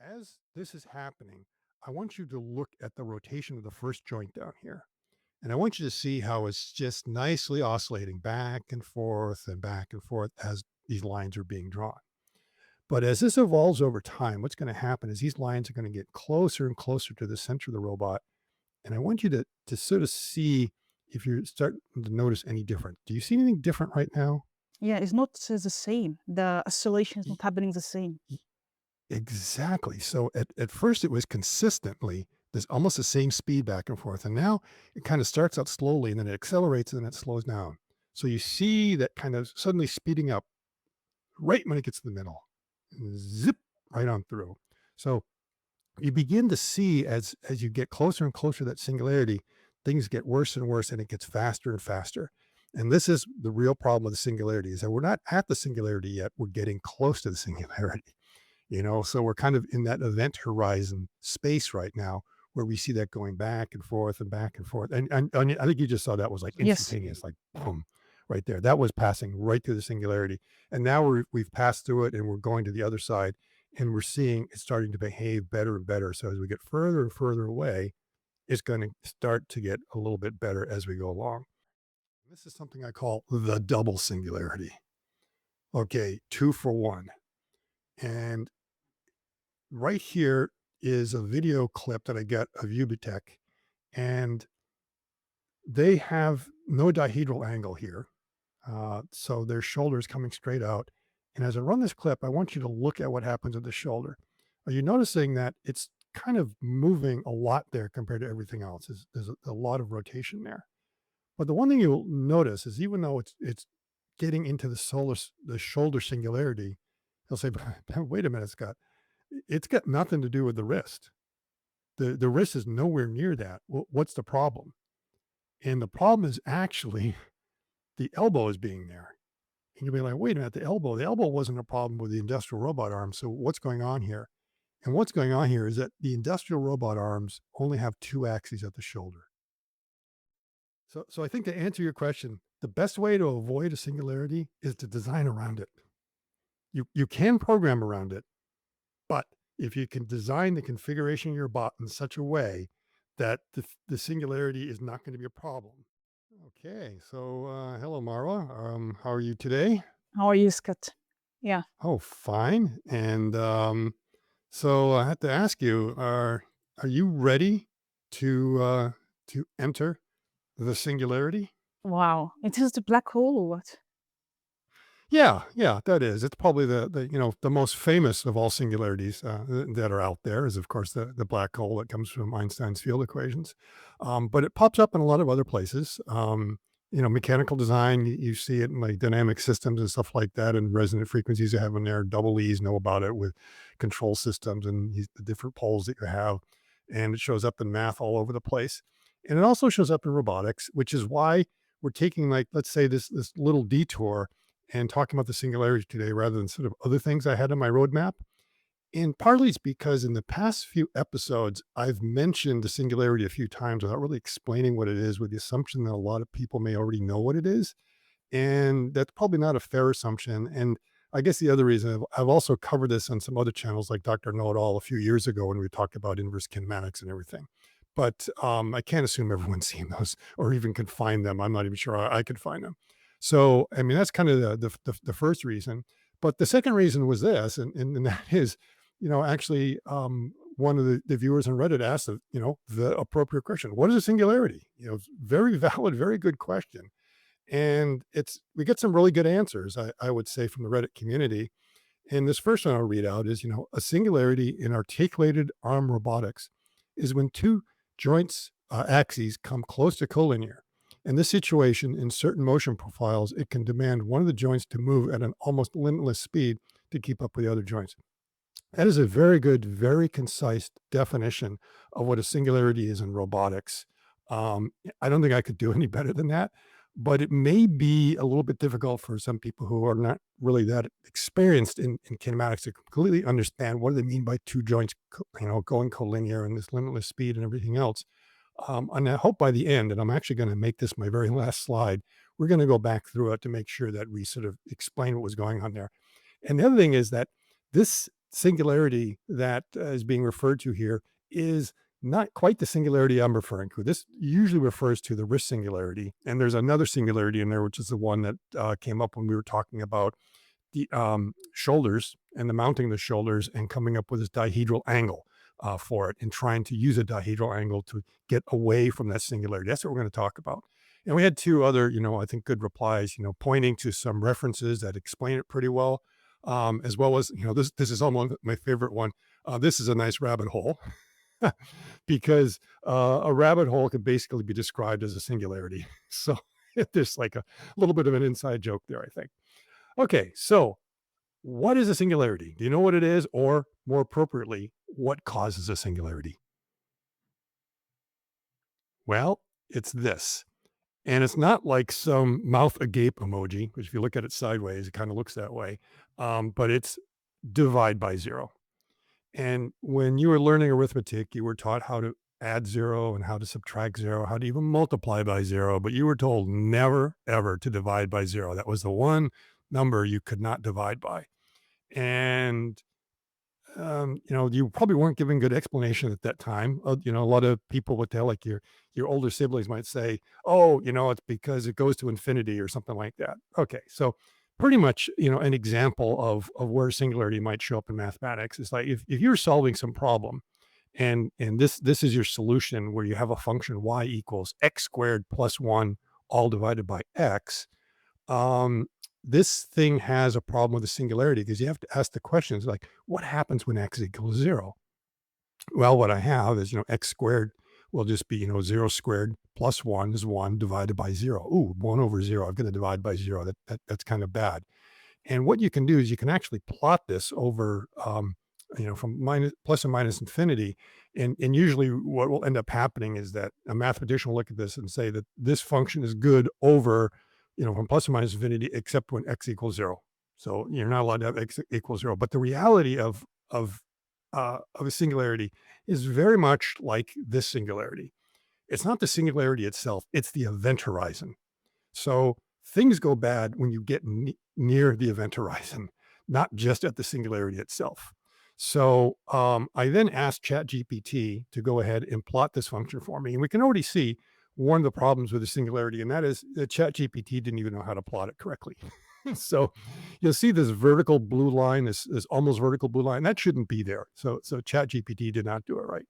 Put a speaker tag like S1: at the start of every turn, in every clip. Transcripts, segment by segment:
S1: As this is happening, I want you to look at the rotation of the first joint down here. And I want you to see how it's just nicely oscillating back and forth as these lines are being drawn. But as this evolves over time, what's going to happen is these lines are going to get closer and closer to the center of the robot. And I want you to sort of see if you're starting to notice any different. Do you see anything different right now?
S2: Yeah, it's not the same. The oscillation is
S1: Y-
S2: not happening the same.
S1: y- Exactly. So at first it was consistently there's almost the same speed back and forth. And now it kind of starts out slowly and then it accelerates and then it slows down. So you see that kind of suddenly speeding up right when it gets to the middle. Zip right on through. So you begin to see as you get closer and closer to that singularity, things get worse and worse and it gets faster and faster. And this is the real problem with the singularity is that we're not at the singularity yet. We're getting close to the singularity. So we're kind of in that event horizon space right now where we see that going back and forth and back and forth. And I think you just saw that was like
S2: Yes.
S1: instantaneous, like boom, right there. That was passing right through the singularity. And now we've passed through it and we're going to the other side and we're seeing it starting to behave better and better. So as we get further and further away, it's going to start to get a little bit better as we go along. This is something I call the double singularity. Okay, two for one. And right here is a video clip that I get of Ubitech, and they have no dihedral angle here. So their shoulder is coming straight out. And as I run this clip, I want you to look at what happens at the shoulder. Are you noticing that it's kind of moving a lot there compared to everything else? There's a lot of rotation there. But the one thing you'll notice is even though it's getting into the shoulder singularity, he'll say, "Wait a minute, Scott. It's got nothing to do with the wrist. The wrist is nowhere near that. What's the problem?" And the problem is actually the elbow is being there. And you'll be like, wait a minute, the elbow wasn't a problem with the industrial robot arm. So what's going on here? And what's going on here is that the industrial robot arms only have two axes at the shoulder. So I think to answer your question, the best way to avoid a singularity is to design around it. You can program around it, but if you can design the configuration of your bot in such a way that the singularity is not going to be a problem. Okay, so hello, Marwa. How are you today?
S2: How are you, Scott? Yeah.
S1: Oh, fine. And so I have to ask you: are you ready to enter the singularity?
S2: Wow. It is the black hole or what?
S1: Yeah, yeah, that is. It's probably the most famous of all singularities that are out there is, of course, the black hole that comes from Einstein's field equations. But it pops up in a lot of other places. Mechanical design, you see it in like dynamic systems and stuff like that, and resonant frequencies you have in there. Double E's know about it with control systems and the different poles that you have. And it shows up in math all over the place. And it also shows up in robotics, which is why we're taking, like, let's say this little detour and talking about the singularity today rather than sort of other things I had on my roadmap. And partly it's because in the past few episodes, I've mentioned the singularity a few times without really explaining what it is, with the assumption that a lot of people may already know what it is. And that's probably not a fair assumption. And I guess the other reason I've also covered this on some other channels like Dr. Know It All a few years ago when we talked about inverse kinematics and everything. But I can't assume everyone's seen those or even can find them. I'm not even sure I could find them. So, I mean, that's kind of the first reason. But the second reason was this, and that is, actually, one of the viewers on Reddit asked, the appropriate question: "What is a singularity?" Very valid, very good question. And we get some really good answers, I would say, from the Reddit community. And this first one I'll read out is, a singularity in articulated arm robotics is when two joints axes come close to collinear. In this situation, in certain motion profiles, it can demand one of the joints to move at an almost limitless speed to keep up with the other joints. That is a very good, very concise definition of what a singularity is in robotics. I don't think I could do any better than that, but it may be a little bit difficult for some people who are not really that experienced in kinematics to completely understand what do they mean by two joints, going collinear and this limitless speed and everything else. And I hope by the end, and I'm actually going to make this my very last slide, we're going to go back through it to make sure that we sort of explain what was going on there. And the other thing is that this singularity that is being referred to here is not quite the singularity I'm referring to. This usually refers to the wrist singularity, and there's another singularity in there, which is the one that came up when we were talking about the shoulders and the mounting the shoulders and coming up with this dihedral angle for it and trying to use a dihedral angle to get away from that singularity. That's what we're going to talk about. And we had two other, I think good replies, pointing to some references that explain it pretty well, as well as, this is almost my favorite one. This is a nice rabbit hole because a rabbit hole could basically be described as a singularity. So there's like a little bit of an inside joke there, I think. Okay, so what is a singularity? Do you know what it is? Or more appropriately, what causes a singularity? Well, it's this. And it's not like some mouth agape emoji, which if you look at it sideways, it kind of looks that way. But it's divide by zero. And when you were learning arithmetic, you were taught how to add zero and how to subtract zero, how to even multiply by zero, but you were told never, ever to divide by zero. That was the one number you could not divide by. And you probably weren't giving good explanation at that time. A lot of people would tell, like your older siblings might say, "Oh, it's because it goes to infinity or something like that." Okay, so pretty much, an example of where singularity might show up in mathematics is like if you're solving some problem, and this is your solution where you have a function y equals x squared plus one all divided by x. um, this thing has a problem with the singularity because you have to ask the questions like, what happens when x equals zero? Well, what I have is, x squared will just be, zero squared plus one is one divided by zero. Ooh, one over zero. I'm going to divide by zero. That's kind of bad. And what you can do is you can actually plot this over, from minus plus and minus infinity. And usually what will end up happening is that a mathematician will look at this and say that this function is good over, from plus and minus infinity, except when x equals zero. So you're not allowed to have x equals zero. But the reality of a singularity is very much like this singularity. It's not the singularity itself; it's the event horizon. So things go bad when you get near the event horizon, not just at the singularity itself. So I then asked ChatGPT to go ahead and plot this function for me. And we can already see one of the problems with the singularity, and that is that ChatGPT didn't even know how to plot it correctly. So you'll see this vertical blue line, this almost vertical blue line, that shouldn't be there. So ChatGPT did not do it right.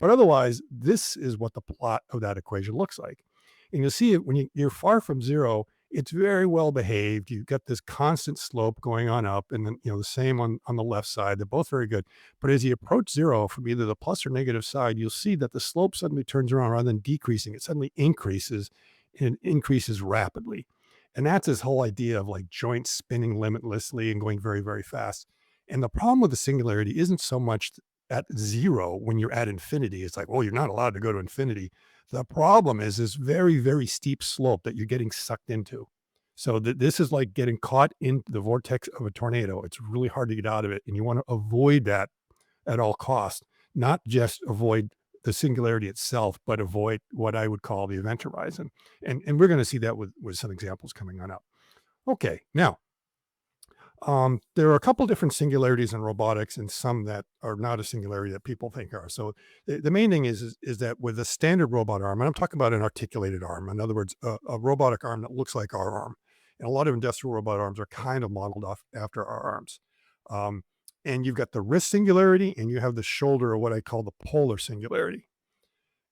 S1: But otherwise, this is what the plot of that equation looks like. And you'll see it when you're far from zero, it's very well behaved. You've got this constant slope going on up, and then the same on the left side. They're both very good. But as you approach zero from either the plus or negative side, you'll see that the slope suddenly turns around rather than decreasing. It suddenly increases and increases rapidly. And that's this whole idea of like joints spinning limitlessly and going very, very fast. And the problem with the singularity isn't so much at zero when you're at infinity. It's like, well, you're not allowed to go to infinity. The problem is this very, very steep slope that you're getting sucked into. So this is like getting caught in the vortex of a tornado. It's really hard to get out of it. And you want to avoid that at all costs, not just avoid the singularity itself, but avoid what I would call the event horizon. And we're going to see that with some examples coming on up. Okay, now there are a couple different singularities in robotics and some that are not a singularity that people think are. So the main thing is that with a standard robot arm, and I'm talking about an articulated arm, in other words, a robotic arm that looks like our arm. And a lot of industrial robot arms are kind of modeled off after our arms. Um, and you've got the wrist singularity and you have the shoulder, or what I call the polar singularity.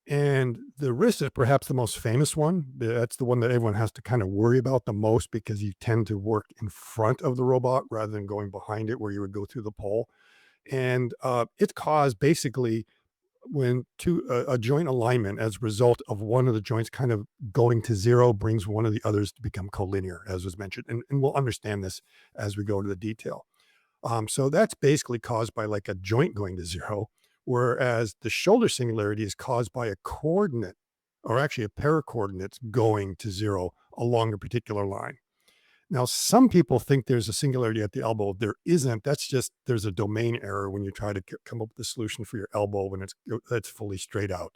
S1: And the wrist is perhaps the most famous one. That's the one that everyone has to kind of worry about the most because you tend to work in front of the robot rather than going behind it where you would go through the pole. And it's caused basically when a joint alignment as a result of one of the joints kind of going to zero brings one of the others to become collinear, as was mentioned. And we'll understand this as we go into the detail. So that's basically caused by like a joint going to zero, whereas the shoulder singularity is caused by a coordinate, or actually a pair of coordinates going to zero along a particular line. Now, some people think there's a singularity at the elbow. There isn't. That's just there's a domain error when you try to come up with a solution for your elbow when that's fully straight out.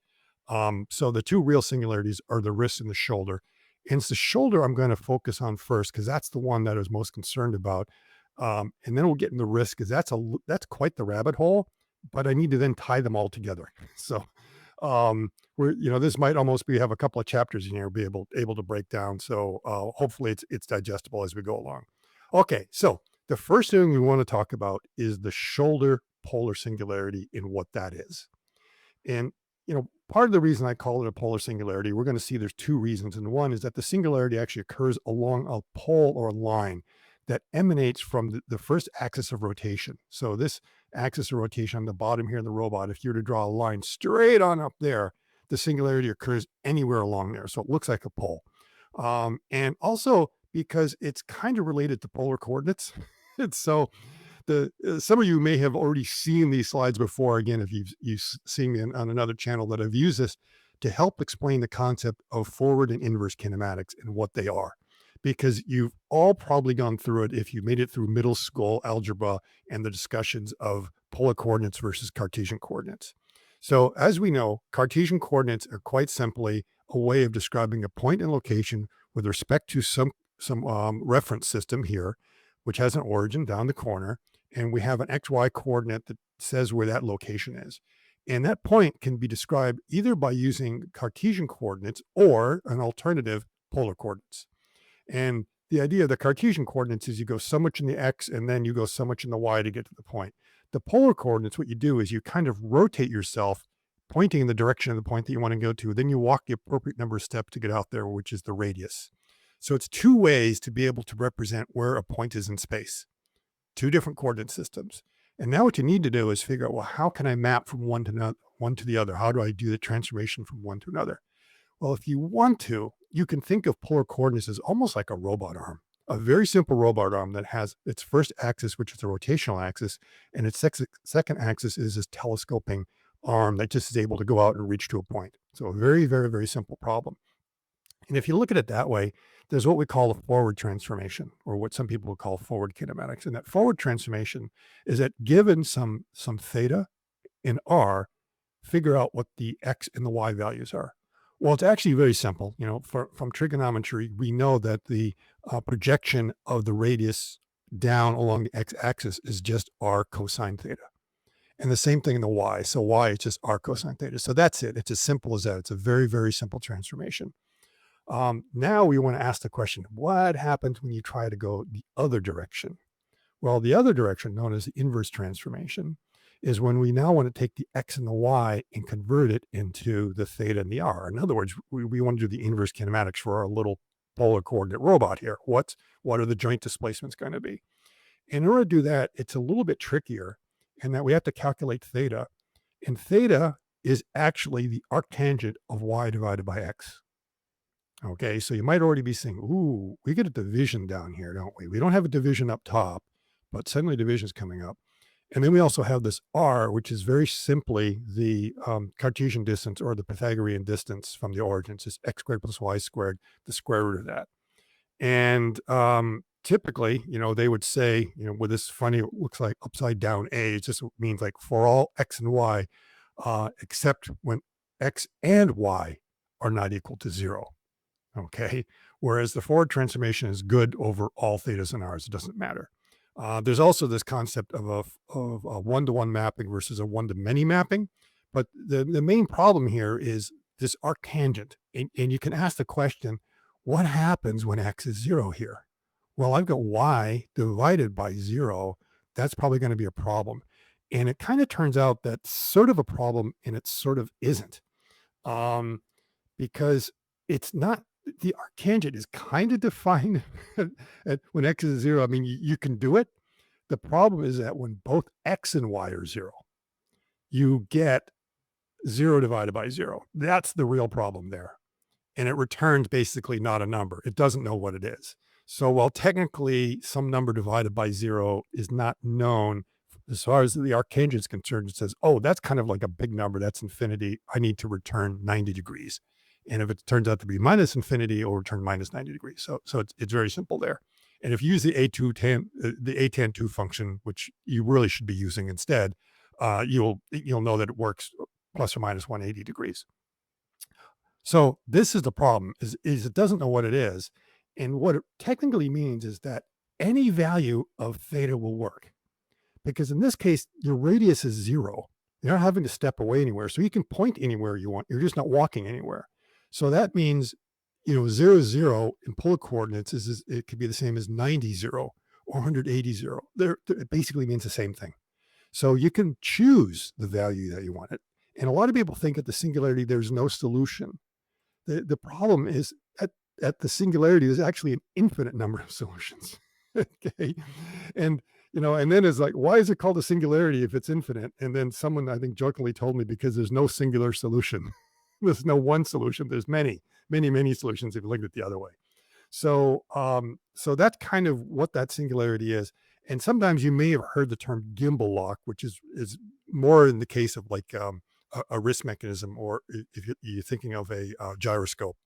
S1: So the two real singularities are the wrist and the shoulder. And it's the shoulder I'm going to focus on first because that's the one that I was most concerned about. And then we'll get in the risk because that's quite the rabbit hole. But I need to then tie them all together. So we're this might almost be have a couple of chapters in here be able to break down. So hopefully it's digestible as we go along. Okay, so the first thing we want to talk about is the shoulder polar singularity and what that is. And, part of the reason I call it a polar singularity, we're going to see there's two reasons. And one is that the singularity actually occurs along a pole or a line that emanates from the first axis of rotation. So, this axis of rotation on the bottom here in the robot, if you were to draw a line straight on up there, the singularity occurs anywhere along there. So, it looks like a pole. And also because it's kind of related to polar coordinates. It's so the some of you may have already seen these slides before. Again, if you've seen me on another channel that I've used this to help explain the concept of forward and inverse kinematics and what they are, because you've all probably gone through it if you made it through middle school algebra and the discussions of polar coordinates versus Cartesian coordinates. So, as we know, Cartesian coordinates are quite simply a way of describing a point and location with respect to some reference system here, which has an origin down the corner, and we have an XY coordinate that says where that location is. And that point can be described either by using Cartesian coordinates or an alternative polar coordinates. And the idea of the Cartesian coordinates is you go so much in the X and then you go so much in the Y to get to the point. The polar coordinates, what you do is you kind of rotate yourself, pointing in the direction of the point that you want to go to. Then you walk the appropriate number of steps to get out there, which is the radius. So it's two ways to be able to represent where a point is in space, two different coordinate systems. And now what you need to do is figure out, well, how can I map from one to the other? How do I do the transformation from one to another? Well, if you want to, you can think of polar coordinates as almost like a robot arm, a very simple robot arm that has its first axis, which is a rotational axis, and its second axis is this telescoping arm that just is able to go out and reach to a point. So a very, very, very simple problem. And if you look at it that way, there's what we call a forward transformation, or what some people would call forward kinematics. And that forward transformation is that given some theta in r, figure out what the x and the y values are. Well, it's actually very simple. From trigonometry, we know that the projection of the radius down along the x-axis is just r cosine theta. And the same thing in the y. So y is just r cosine theta. So that's it. It's as simple as that. It's a very, very simple transformation. Now we want to ask the question, what happens when you try to go the other direction? Well, the other direction, known as the inverse transformation, is when we now want to take the x and the y and convert it into the theta and the r. In other words, we want to do the inverse kinematics for our little polar coordinate robot here. What are the joint displacements going to be? In order to do that, it's a little bit trickier in that we have to calculate theta. And theta is actually the arctangent of y divided by x. Okay, so you might already be saying, ooh, we get a division down here, don't we? We don't have a division up top, but suddenly division is coming up. And then we also have this r, which is very simply the Cartesian distance or the Pythagorean distance from the origins. It's x squared plus y squared, the square root of that. And typically, they would say, with this funny, it looks like upside down a, it just means like for all x and y, except when x and y are not equal to 0. Okay. Whereas the forward transformation is good over all thetas and r's. It doesn't matter. There's also this concept of a one-to-one mapping versus a one-to-many mapping. But the main problem here is this arctangent. And you can ask the question, what happens when x is 0 here? Well, I've got y divided by 0. That's probably going to be a problem. And it kind of turns out that's sort of a problem and it sort of isn't. Because it's not the arctangent is kind of defined when x is 0. I mean, you can do it. The problem is that when both x and y are 0, you get 0 divided by 0. That's the real problem there. And it returns basically not a number. It doesn't know what it is. So while technically some number divided by 0 is not known, as far as the arctangent is concerned, it says, oh, that's kind of like a big number. That's infinity. I need to return 90 degrees. And if it turns out to be minus infinity, it'll return minus 90 degrees. So it's very simple there. And if you use the a tan 2 function, which you really should be using instead, you'll know that it works plus or minus 180 degrees. So this is the problem: is it doesn't know what it is, and what it technically means is that any value of theta will work because in this case, your radius is 0. You're not having to step away anywhere. So you can point anywhere you want. You're just not walking anywhere. So that means, 0, 0 in polar coordinates it could be the same as 90, 0 or 180, 0. It basically means the same thing. So you can choose the value that you want it. And a lot of people think at the singularity, there's no solution. The problem is at the singularity, there's actually an infinite number of solutions. Okay. And and then it's like, why is it called a singularity if it's infinite? And then someone I think jokingly told me because there's no singular solution. There's no one solution. There's many, many, many solutions if you look at it the other way. So that's kind of what that singularity is. And sometimes you may have heard the term gimbal lock, which is more in the case of like a wrist mechanism, or if you're thinking of a gyroscope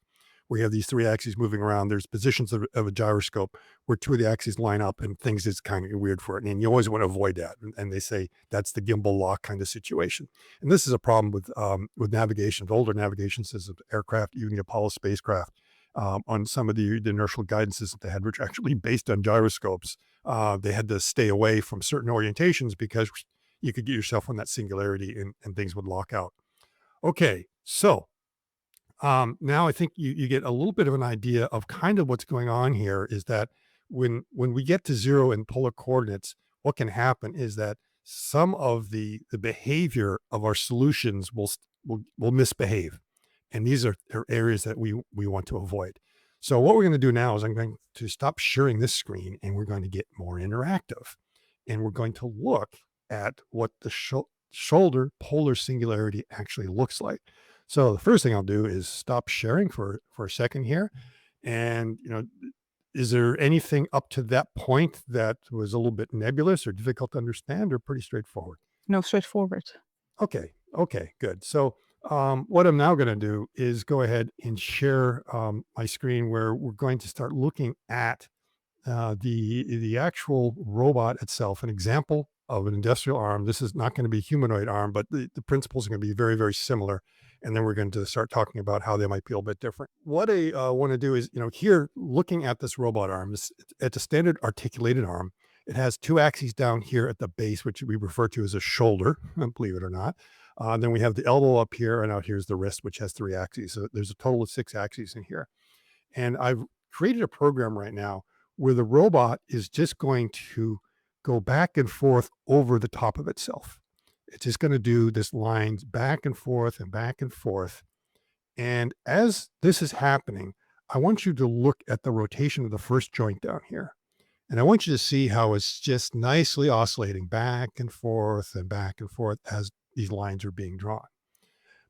S1: where you have these three axes moving around. There's positions of a gyroscope where two of the axes line up and things is kind of weird for it. And you always want to avoid that. And they say that's the gimbal lock kind of situation. And this is a problem with navigation, with older navigation systems, aircraft, even the Apollo spacecraft. On some of the inertial guidances that they had, which are actually based on gyroscopes, they had to stay away from certain orientations because you could get yourself on that singularity and things would lock out. Okay, so now I think you get a little bit of an idea of kind of what's going on here is that when we get to 0 in polar coordinates, what can happen is that some of the behavior of our solutions will misbehave. And these are areas that we want to avoid. So what we're going to do now is I'm going to stop sharing this screen and we're going to get more interactive. And we're going to look at what the shoulder polar singularity actually looks like. So the first thing I'll do is stop sharing for a second here. And, is there anything up to that point that was a little bit nebulous or difficult to understand or pretty straightforward?
S2: No, straightforward.
S1: Okay. Okay, good. So what I'm now going to do is go ahead and share my screen where we're going to start looking at the actual robot itself, an example of an industrial arm. This is not going to be a humanoid arm, but the principles are going to be very, very similar. And then we're going to start talking about how they might be a little bit different. What I want to do is, here, looking at this robot arm, it's a standard articulated arm. It has two axes down here at the base, which we refer to as a shoulder, believe it or not. Then we have the elbow up here, and out here's the wrist, which has three axes. So there's a total of six axes in here. And I've created a program right now where the robot is just going to go back and forth over the top of itself. It's just going to do this lines back and forth and back and forth. And as this is happening, I want you to look at the rotation of the first joint down here. And I want you to see how it's just nicely oscillating back and forth as these lines are being drawn.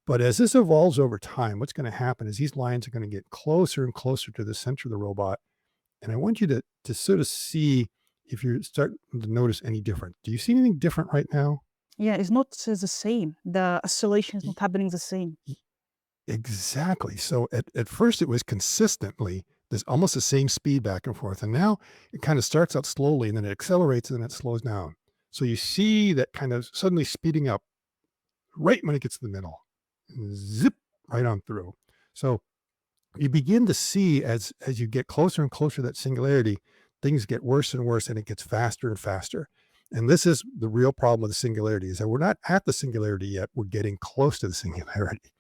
S1: But as this evolves over time, what's going to happen is these lines are going to get closer and closer to the center of the robot. And I want you to sort of see if you're starting to notice any different. Do you see anything different right now?
S2: Yeah, it's not the same. The oscillation is
S1: Y-
S2: not happening the same.
S1: y- Exactly. So at first it was consistently this almost the same speed back and forth. And now it kind of starts out slowly and then it accelerates and then it slows down. So you see that kind of suddenly speeding up right when it gets to the middle. Zip right on through. So you begin to see as you get closer and closer to that singularity, things get worse and worse and it gets faster and faster. And this is the real problem with the singularity is that we're not at the singularity yet. We're getting close to the singularity.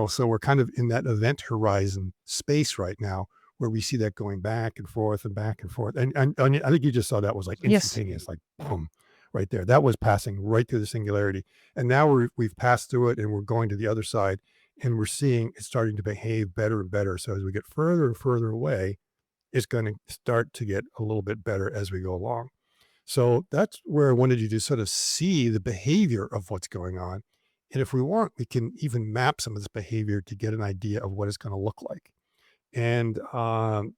S1: So we're kind of in that event horizon space right now where we see that going back and forth and back and forth. And I think you just saw that was like
S2: Yes.
S1: instantaneous, like boom, right there. That was passing right through the singularity. And now we've passed through it and we're going to the other side and we're seeing it starting to behave better and better. So as we get further and further away, it's going to start to get a little bit better as we go along. So that's where I wanted you to sort of see the behavior of what's going on. And if we want, we can even map some of this behavior to get an idea of what it's going to look like. And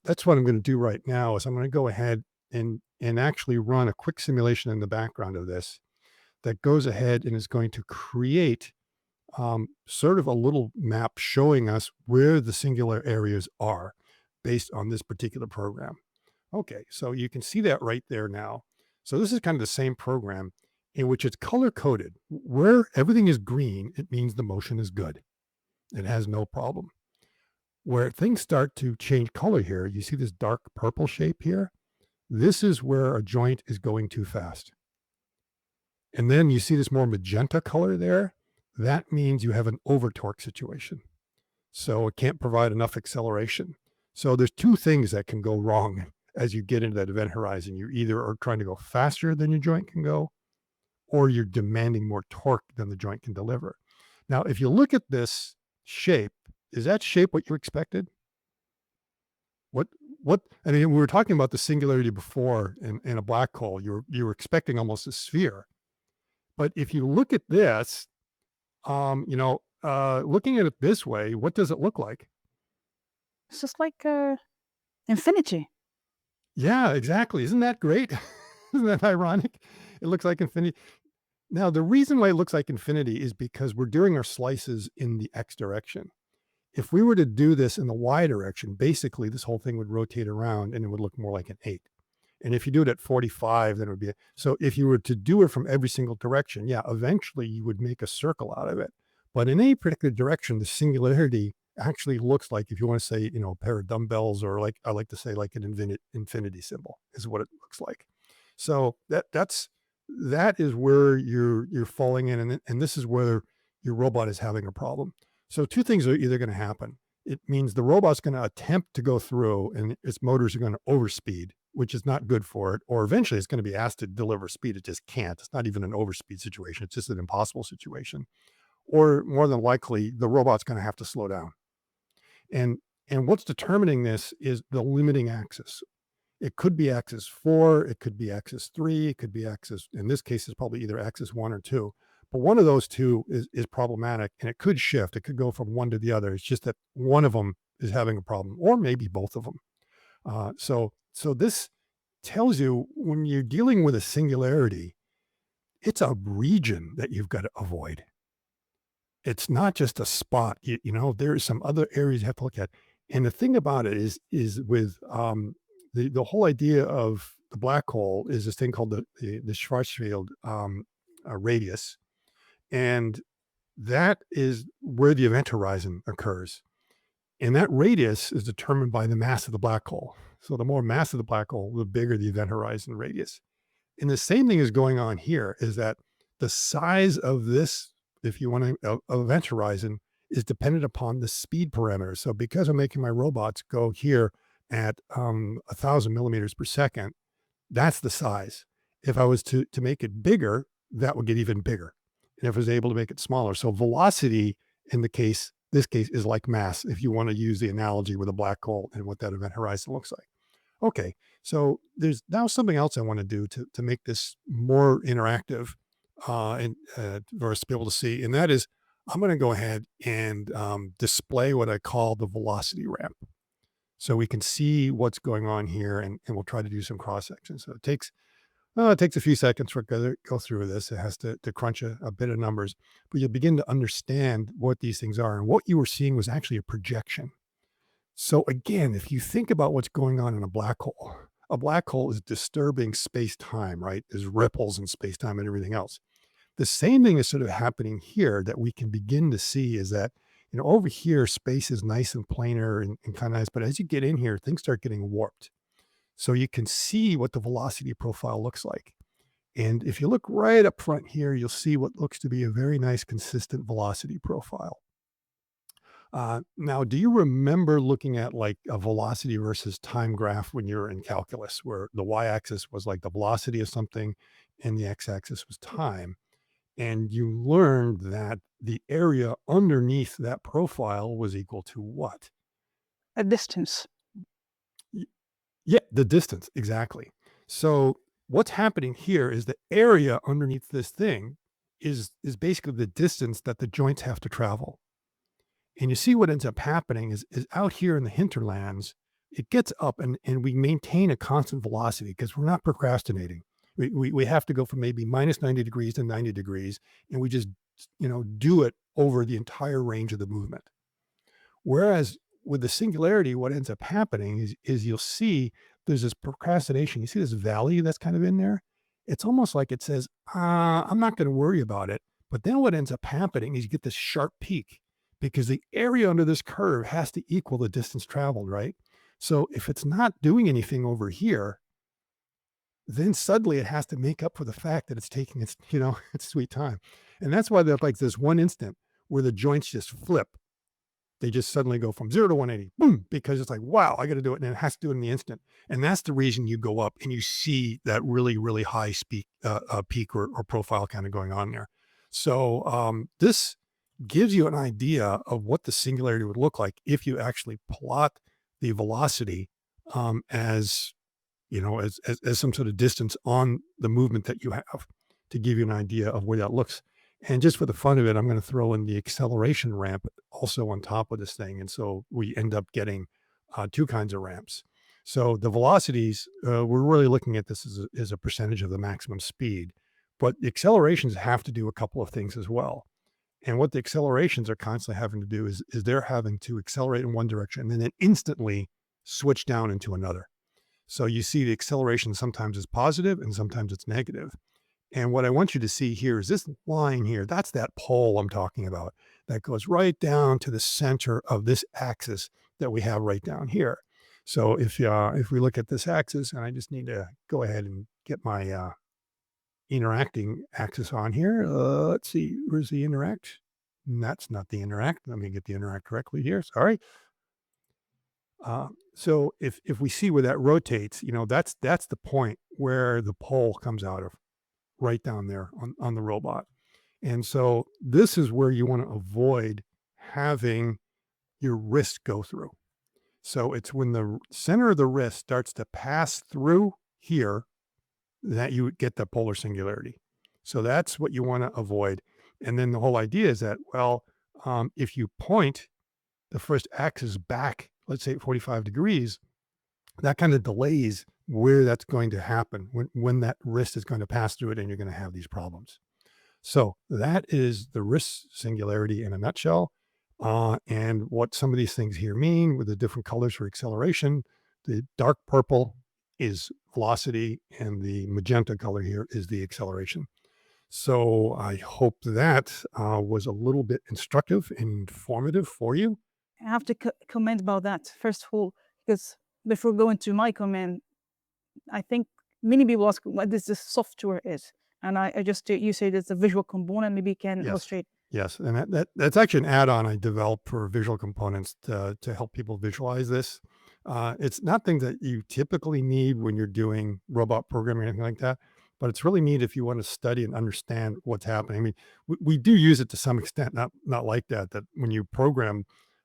S1: that's what I'm going to do right now is I'm going to go ahead and actually run a quick simulation in the background of this that goes ahead and is going to create sort of a little map showing us where the singular areas are based on this particular program. Okay, so you can see that right there now. So this is kind of the same program in which it's color coded. Where everything is green, it means the motion is good. It has no problem. Where things start to change color here, you see this dark purple shape here? This is where a joint is going too fast. And then you see this more magenta color there. That means you have an over torque situation. So it can't provide enough acceleration. So there's two things that can go wrong as you get into that event horizon. You either are trying to go faster than your joint can go, or you're demanding more torque than the joint can deliver. Now, if you look at this shape, is that shape what you expected? What what I mean, we were talking about the singularity before in a black hole. You were expecting almost a sphere. But if you look at this, looking at it this way, what does it look like?
S2: It's just like infinity.
S1: Yeah, exactly. Isn't that great? Isn't that ironic? It looks like infinity. Now, the reason why it looks like infinity is because we're doing our slices in the x direction. If we were to do this in the y direction, basically this whole thing would rotate around and it would look more like an 8. And if you do it at 45, then it would be so if you were to do it from every single direction, yeah, eventually you would make a circle out of it. But in any particular direction, the singularity actually looks like, if you want to say, a pair of dumbbells, or like I like to say, like an infinity symbol is what it looks like. So that is where you're falling in, and this is where your robot is having a problem. So two things are either going to happen. It means the robot's going to attempt to go through and its motors are going to overspeed, which is not good for it. Or eventually it's going to be asked to deliver speed. It just can't. It's not even an overspeed situation. It's just an impossible situation. Or more than likely, the robot's going to have to slow down. And and what's determining this is the limiting axis. It could be axis 4, it could be axis 3, it could be axis, in this case, it's probably either axis 1 or 2. But one of those two is problematic, and it could shift. It could go from one to the other. It's just that one of them is having a problem, or maybe both of them. So this tells you when you're dealing with a singularity, it's a region that you've got to avoid. It's not just a spot. There are some other areas you have to look at. And the thing about it is with the whole idea of the black hole is this thing called the Schwarzschild radius, and that is where the event horizon occurs. And that radius is determined by the mass of the black hole. So the more mass of the black hole, the bigger the event horizon radius. And the same thing is going on here, is that the size of this, if you want to, event horizon, is dependent upon the speed parameters. So because I'm making my robots go here at 1,000 millimeters per second, that's the size. If I was to make it bigger, that would get even bigger. And if I was able to make it smaller, so velocity in this case is like mass. If you want to use the analogy with a black hole and what that event horizon looks like. Okay, so there's now something else I want to do to make this more interactive, and for us to be able to see, and that is I'm going to go ahead and display what I call the velocity ramp, so we can see what's going on here, and we'll try to do some cross sections. So it takes a few seconds for it to go through this. It has to crunch a bit of numbers, but you'll begin to understand what these things are. And what you were seeing was actually a projection. So again, if you think about what's going on in a black hole is disturbing space-time, right? There's ripples in space-time and everything else. The same thing is sort of happening here that we can begin to see is that, over here, space is nice and planar and kind of nice, but as you get in here, things start getting warped. So you can see what the velocity profile looks like. And if you look right up front here, you'll see what looks to be a very nice consistent velocity profile. Now, do you remember looking at like a velocity versus time graph when you were in calculus, where the y-axis was like the velocity of something and the x-axis was time? And you learned that the area underneath that profile was equal to what?
S2: A distance.
S1: Y- Yeah, the distance, exactly. So what's happening here is the area underneath this thing is basically the distance that the joints have to travel. And you see what ends up happening is out here in the hinterlands, it gets up and we maintain a constant velocity because we're not procrastinating. We have to go from maybe minus 90 degrees to 90 degrees, and we just, do it over the entire range of the movement. Whereas with the singularity, what ends up happening is you'll see there's this procrastination. You see this valley that's kind of in there? It's almost like it says, I'm not going to worry about it. But then what ends up happening is you get this sharp peak because the area under this curve has to equal the distance traveled, right? So if it's not doing anything over here, then suddenly it has to make up for the fact that it's taking its, its sweet time. And that's why there's like this one instant where the joints just flip. They just suddenly go from 0 to 180, boom, because it's like, wow, I got to do it. And it has to do it in the instant. And that's the reason you go up and you see that really, really high peak or profile kind of going on there. So this gives you an idea of what the singularity would look like if you actually plot the velocity as as some sort of distance on the movement that you have to give you an idea of where that looks. And just for the fun of it, I'm going to throw in the acceleration ramp also on top of this thing. And so we end up getting two kinds of ramps. So the velocities, we're really looking at this as a percentage of the maximum speed, but the accelerations have to do a couple of things as well. And what the accelerations are constantly having to do is they're having to accelerate in one direction and then instantly switch down into another. So you see the acceleration sometimes is positive and sometimes it's negative. And what I want you to see here is this line here. That's that pole I'm talking about that goes right down to the center of this axis that we have right down here. So if we look at this axis, and I just need to go ahead and get my interacting axis on here. Let's see, where's the interact? That's not the interact. Let me get the interact correctly here. Sorry. So if we see where that rotates, that's the point where the pole comes out of, right down there on the robot. And so this is where you want to avoid having your wrist go through. So it's when the center of the wrist starts to pass through here that you get the polar singularity. So that's what you want to avoid. And then the whole idea is that, well, if you point the first axis back, let's say 45 degrees, that kind of delays where that's going to happen when that wrist is going to pass through it and you're going to have these problems. So that is the wrist singularity in a nutshell. And what some of these things here mean with the different colors for acceleration. The dark purple is velocity and the magenta color here is the acceleration. So I hope that was a little bit instructive and informative for you.
S2: I have to comment about that first of all, because before going to my comment, I think many people ask what this software is, and I just you said it's a visual component. Maybe you can
S1: Yes.
S2: illustrate.
S1: Yes, and that's actually an add-on I developed for visual components to help people visualize this. It's not things that you typically need when you're doing robot programming or anything like that, but it's really neat if you want to study and understand what's happening. I mean, we do use it to some extent, not like that. That when you program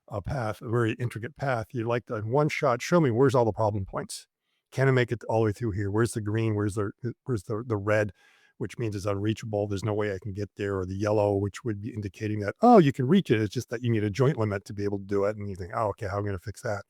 S1: a path, a very intricate path, you like to in one shot show me where's all the problem points. Can I make it all the way through here? Where's the green? Where's the red? Which means it's unreachable. There's no way I can get there, or the yellow, which would be indicating that, oh, you can reach it. It's just that you need a joint limit to be able to do it. And you think, oh, okay, how am I going to fix that?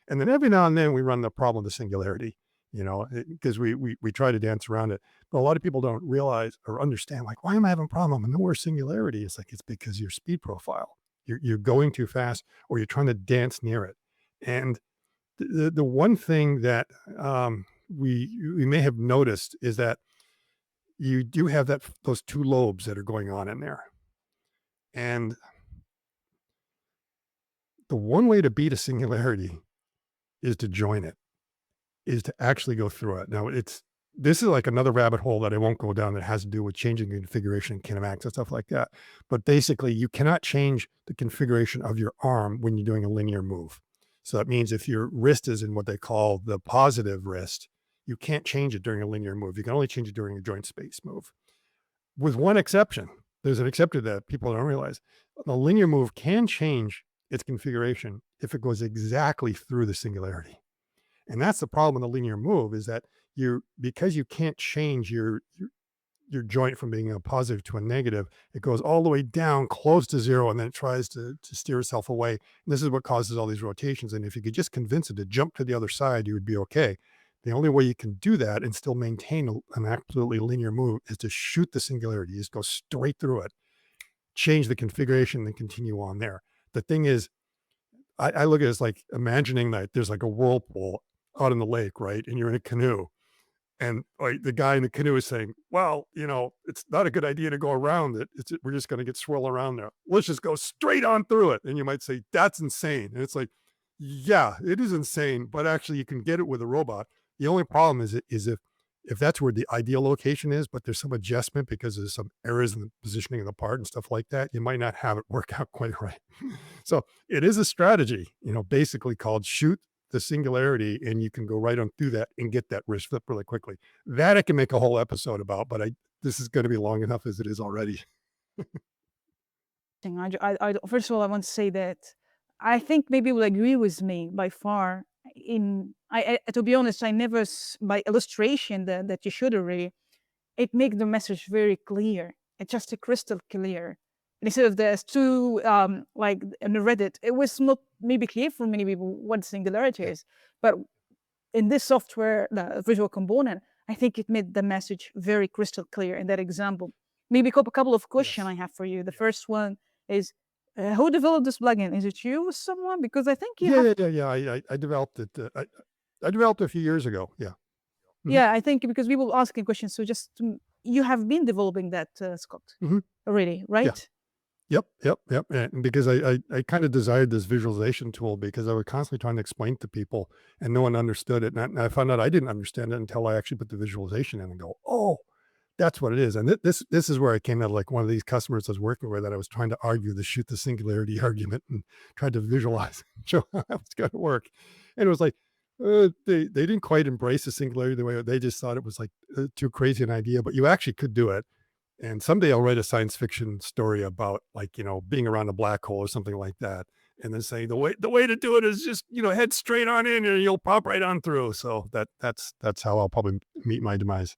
S1: And then every now and then we run the problem of the singularity, because we try to dance around it. But a lot of people don't realize or understand, like, why am I having a problem? And nowhere singularity. It's like, it's because your speed profile. You're going too fast or you're trying to dance near it. And the one thing that we may have noticed is that you do have those two lobes that are going on in there. And the one way to beat a singularity is to join it, is to actually go through it. Now this is like another rabbit hole that I won't go down that has to do with changing configuration, kinematics and stuff like that. But basically you cannot change the configuration of your arm when you're doing a linear move. So that means if your wrist is in what they call the positive wrist, you can't change it during a linear move. You can only change it during a joint space move. With one exception, there's an exception that people don't realize. The linear move can change its configuration if it goes exactly through the singularity. And that's the problem with the linear move is that because you can't change your joint from being a positive to a negative, it goes all the way down close to zero and then it tries to steer itself away. And this is what causes all these rotations. And if you could just convince it to jump to the other side, you would be okay. The only way you can do that and still maintain an absolutely linear move is to shoot the singularity. You just go straight through it, change the configuration, and continue on there. The thing is, I look at it as like imagining that there's like a whirlpool out in the lake, right? And you're in a canoe. And like the guy in the canoe is saying, well, it's not a good idea to go around it. We're just going to get swirled around there. Let's just go straight on through it. And you might say, that's insane. And it's like, yeah, it is insane, but actually you can get it with a robot. The only problem is if if that's where the ideal location is, but there's some adjustment because there's some errors in the positioning of the part and stuff like that, you might not have it work out quite right. So it is a strategy, basically called shoot the singularity, and you can go right on through that and get that wrist flip really quickly. That I can make a whole episode about, but this is going to be long enough as it is already.
S2: Thing. First of all, I want to say that I think maybe you will agree with me by far. To be honest, I never, by illustration that you should already, it make the message very clear. It's just a crystal clear. Instead of there's two, like in the Reddit, it was not maybe clear for many people what singularity
S1: Yeah.
S2: is, but in this software, the visual component, I think it made the message very crystal clear in that example. Maybe a couple of questions
S1: Yes.
S2: I have for you. The first one is, who developed this plugin? Is it you or someone? Because I think you
S1: Yeah,
S2: have,
S1: yeah, yeah, yeah. I developed it. I developed it a few years ago. Yeah. Hmm.
S2: yeah, I think because people asking questions. So you have been developing that, Scott,
S1: Hmm.
S2: already,
S1: Yeah.
S2: right?
S1: Yep, yep, yep, and because I kinda desired this visualization tool because I was constantly trying to explain to people and no one understood it, and I found out I didn't understand it until I actually put the visualization in and go, "Oh, that's what it is," and this is where I came out like one of these customers I was working with that I was trying to argue the shoot the singularity argument and tried to visualize and show how it's gonna work, and it was like, they didn't quite embrace the singularity the way they just thought it was, like, too crazy an idea, but you actually could do it, and someday I'll write a science fiction story about like, being around a black hole or something like that. And then saying the way to do it is just, head straight on in and you'll pop right on through. So that's how I'll probably meet my demise.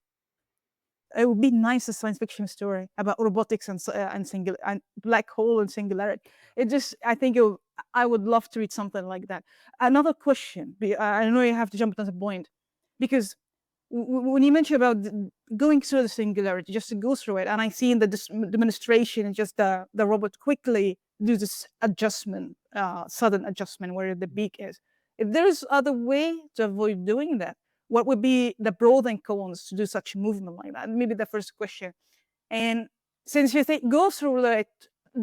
S2: It would be nice a science fiction story about robotics and black hole and singularity. It just I think I would love to read something like that. Another question. I know you have to jump on the point because when you mentioned about going through the singularity, just to go through it, and I see in the demonstration, just the robot quickly do this adjustment, sudden adjustment where the beak is. If there's other way to avoid doing that, what would be the pros and cons to do such a movement like that? Maybe the first question. And since you think go through that,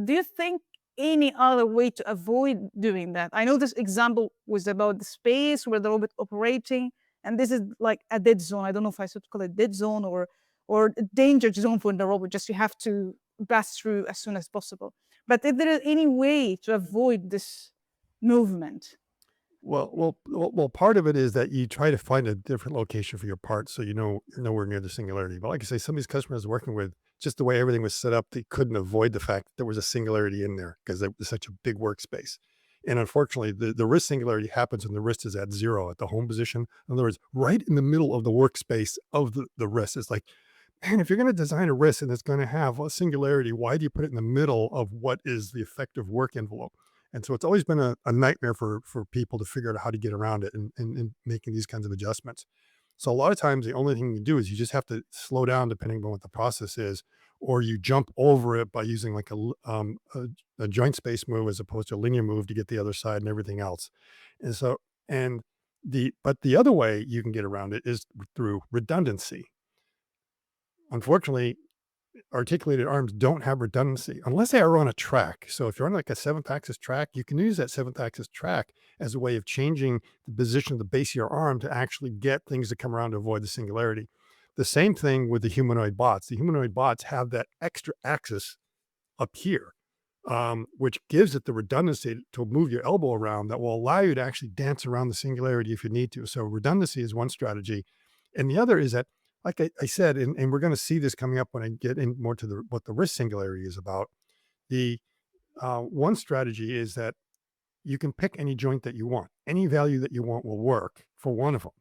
S2: do you think any other way to avoid doing that? I know this example was about the space where the robot operating, and this is like a dead zone. I don't know if I should call it dead zone or a danger zone for the robot. Just you have to pass through as soon as possible. But if there is any way to avoid this movement,
S1: Well, part of it is that you try to find a different location for your parts so you're nowhere near the singularity. But like I say, some of these customers I was working with, just the way everything was set up, they couldn't avoid the fact that there was a singularity in there because it was such a big workspace. And unfortunately, the wrist singularity happens when the wrist is at zero at the home position. In other words, right in the middle of the workspace of the wrist. It's like, man, if you're going to design a wrist and it's going to have a singularity, why do you put it in the middle of what is the effective work envelope? And so it's always been a nightmare for people to figure out how to get around it and making these kinds of adjustments. So a lot of times the only thing you do is you just have to slow down depending on what the process is, or you jump over it by using like a joint space move as opposed to a linear move to get the other side and everything else. And so and the other way you can get around it is through redundancy. Unfortunately, articulated arms don't have redundancy unless they are on a track. So if you're on like a seventh axis track, you can use that seventh axis track as a way of changing the position of the base of your arm to actually get things to come around to avoid the singularity. The same thing with the humanoid bots. The humanoid bots have that extra axis up here, which gives it the redundancy to move your elbow around that will allow you to actually dance around the singularity if you need to. So redundancy is one strategy. And the other is that, like I said, and we're going to see this coming up when I get in more to what the risk singularity is about. The one strategy is that you can pick any joint that you want. Any value that you want will work for one of them.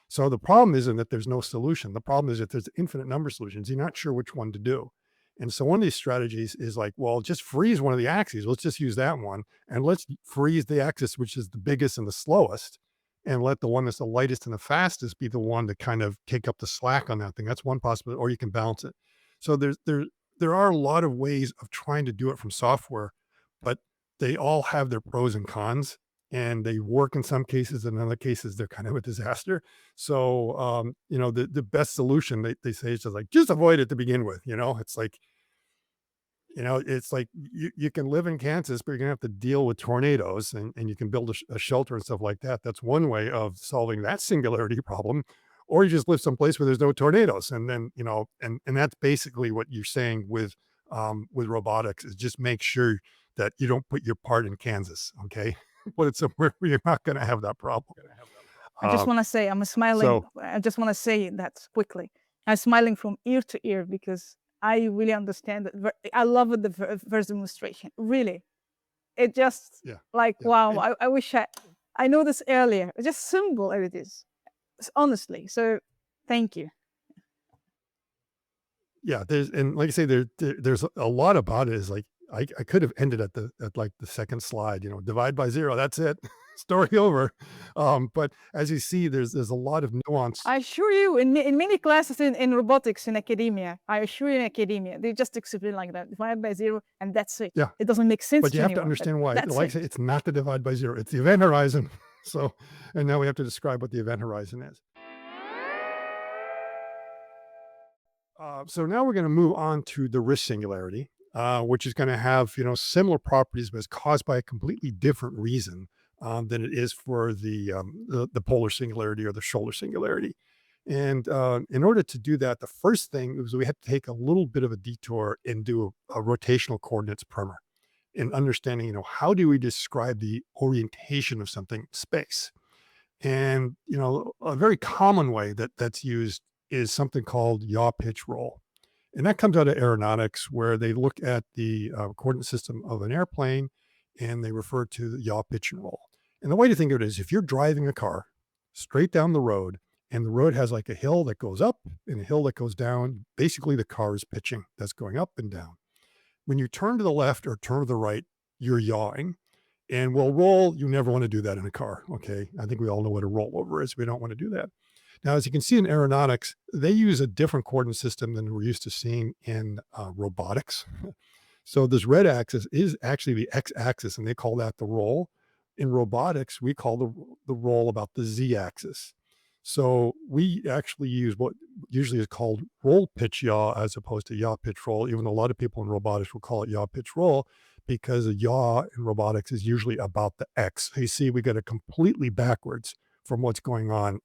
S1: So the problem isn't that there's no solution. The problem is that there's infinite number of solutions. You're not sure which one to do. And so one of these strategies is like, well, just freeze one of the axes. Let's just use that one. And let's freeze the axis, which is the biggest and the slowest, and let the one that's the lightest and the fastest be the one to kind of take up the slack on that thing. That's one possibility, or you can balance it. So there are a lot of ways of trying to do it from software, but they all have their pros and cons, and they work in some cases. In other cases, they're kind of a disaster. So, the best solution they say is just like, just avoid it to begin with. It's like you can live in Kansas, but you're gonna have to deal with tornadoes and you can build a shelter and stuff like that. That's one way of solving that singularity problem. or you just live someplace where there's no tornadoes. And then, and that's basically what you're saying with robotics is just make sure that you don't put your part in Kansas. Okay. Put it somewhere where you're not going to have that problem.
S2: I just
S1: Uh,
S2: want to say I'm smiling.
S1: so
S2: I just want to say that quickly. I'm smiling from ear to ear because I really understand that. I love the first demonstration. Really, it just
S1: yeah,
S2: like
S1: yeah.
S2: wow. I wish I know this earlier. It's just simple as it is, honestly. So thank you.
S1: Yeah, there's and like I say, there's a lot about it is like I could have ended at like the second slide, divide by 0, that's it. Story over. But as you see, there's a lot of nuance.
S2: I assure you, in many classes in robotics in academia, I assure you in academia, they just explain like that, divide by 0, and that's it.
S1: Yeah,
S2: It doesn't make sense
S1: but you
S2: to
S1: have to
S2: anyone, but
S1: understand why.
S2: that's
S1: Like I
S2: it.
S1: say, it's not the divide by 0, it's the event horizon. So, and now we have to describe what the event horizon is. So now we're going to move on to the risk singularity, which is going to have similar properties, but it's caused by a completely different reason than it is for the polar singularity or the shoulder singularity. And in order to do that, the first thing was we had to take a little bit of a detour and do a rotational coordinates primer in understanding, how do we describe the orientation of something in space? And a very common way that's used is something called yaw pitch roll, and that comes out of aeronautics, where they look at the coordinate system of an airplane and they refer to the yaw, pitch, and roll. And the way to think of it is if you're driving a car straight down the road and the road has like a hill that goes up and a hill that goes down, basically the car is pitching, that's going up and down. When you turn to the left or turn to the right, you're yawing. And well, roll, you never want to do that in a car. Okay. I think we all know what a rollover is. We don't want to do that. Now, as you can see in aeronautics, they use a different coordinate system than we're used to seeing in robotics. So this red axis is actually the x-axis, and they call that the roll. In robotics, we call the roll about the z-axis. So we actually use what usually is called roll pitch yaw as opposed to yaw pitch roll, even though a lot of people in robotics will call it yaw pitch roll because a yaw in robotics is usually about the x. So you see, we get it completely backwards from what's going on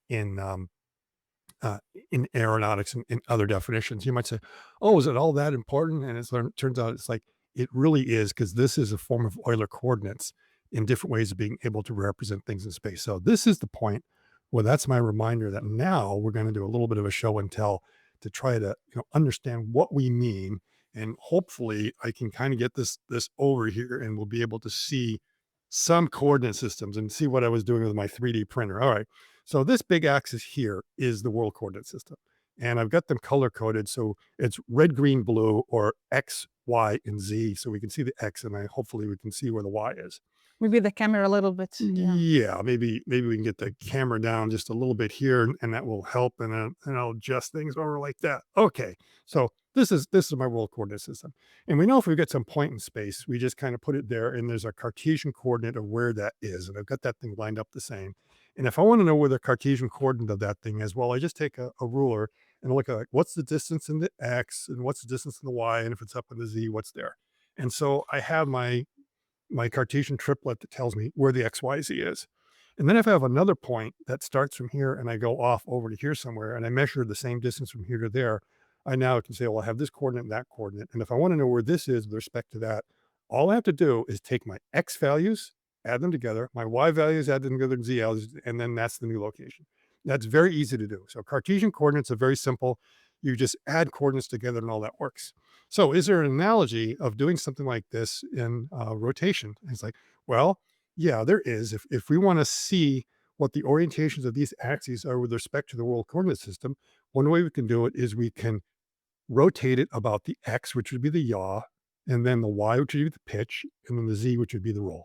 S1: uh, in aeronautics and in other definitions. You might say, "Oh, is it all that important?" And turns out it's like it really is because this is a form of Euler coordinates in different ways of being able to represent things in space. So this is the point where that's my reminder that now we're going to do a little bit of a show and tell to try to understand what we mean, and hopefully I can kind of get this over here, and we'll be able to see some coordinate systems and see what I was doing with my 3D printer. All right. So this big axis here is the world coordinate system. And I've got them color coded. So it's red, green, blue, or X, Y, and Z. So we can see the X, and hopefully we can see where the Y is.
S2: Maybe the camera a little bit. Yeah.
S1: Yeah, maybe we can get the camera down just a little bit here, and that will help, and I'll adjust things over like that. Okay, so this is my world coordinate system, and we know if we get some point in space, we just kind of put it there, and there's a Cartesian coordinate of where that is, and I've got that thing lined up the same. And if I want to know where the Cartesian coordinate of that thing is, well, I just take a ruler and look at like, what's the distance in the x, and what's the distance in the y, and if it's up in the z, what's there. And so I have my Cartesian triplet that tells me where the XYZ is. And then if I have another point that starts from here and I go off over to here somewhere and I measure the same distance from here to there, I now can say, well, I have this coordinate and that coordinate. And if I want to know where this is with respect to that, all I have to do is take my X values, add them together, my Y values, add them together, and Z values, and then that's the new location. That's very easy to do. So Cartesian coordinates are very simple. You just add coordinates together and all that works. So, is there an analogy of doing something like this in rotation? And it's like, well, yeah, there is. If we want to see what the orientations of these axes are with respect to the world coordinate system, one way we can do it is we can rotate it about the x, which would be the yaw, and then the y, which would be the pitch, and then the z, which would be the roll.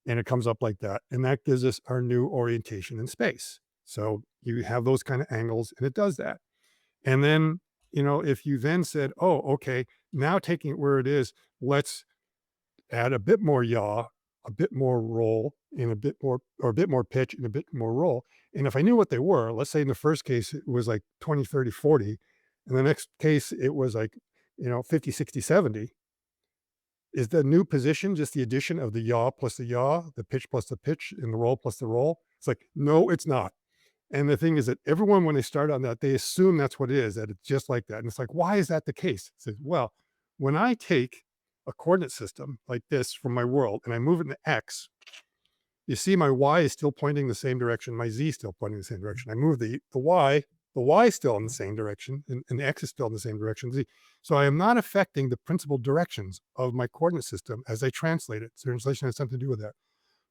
S1: And it comes up like that. And that gives us our new orientation in space. So you have those kind of angles, and it does that. And then, if you then said, oh, okay, now taking it where it is, let's add a bit more yaw, a bit more roll, and a bit more, or a bit more pitch and a bit more roll. And if I knew what they were, let's say in the first case, it was like 20, 30, 40. In the next case, it was like, 50, 60, 70. Is the new position just the addition of the yaw plus the yaw, the pitch plus the pitch, and the roll plus the roll? It's like, no, it's not. And the thing is that everyone, when they start on that, they assume that's what it is, that it's just like that. And it's like, why is that the case? It says, well, when I take a coordinate system like this from my world and I move it into X, you see my Y is still pointing the same direction. My Z is still pointing the same direction. I move the Y is still in the same direction, and the X is still in the same direction. Z. So I am not affecting the principal directions of my coordinate system as I translate it. So translation has something to do with that.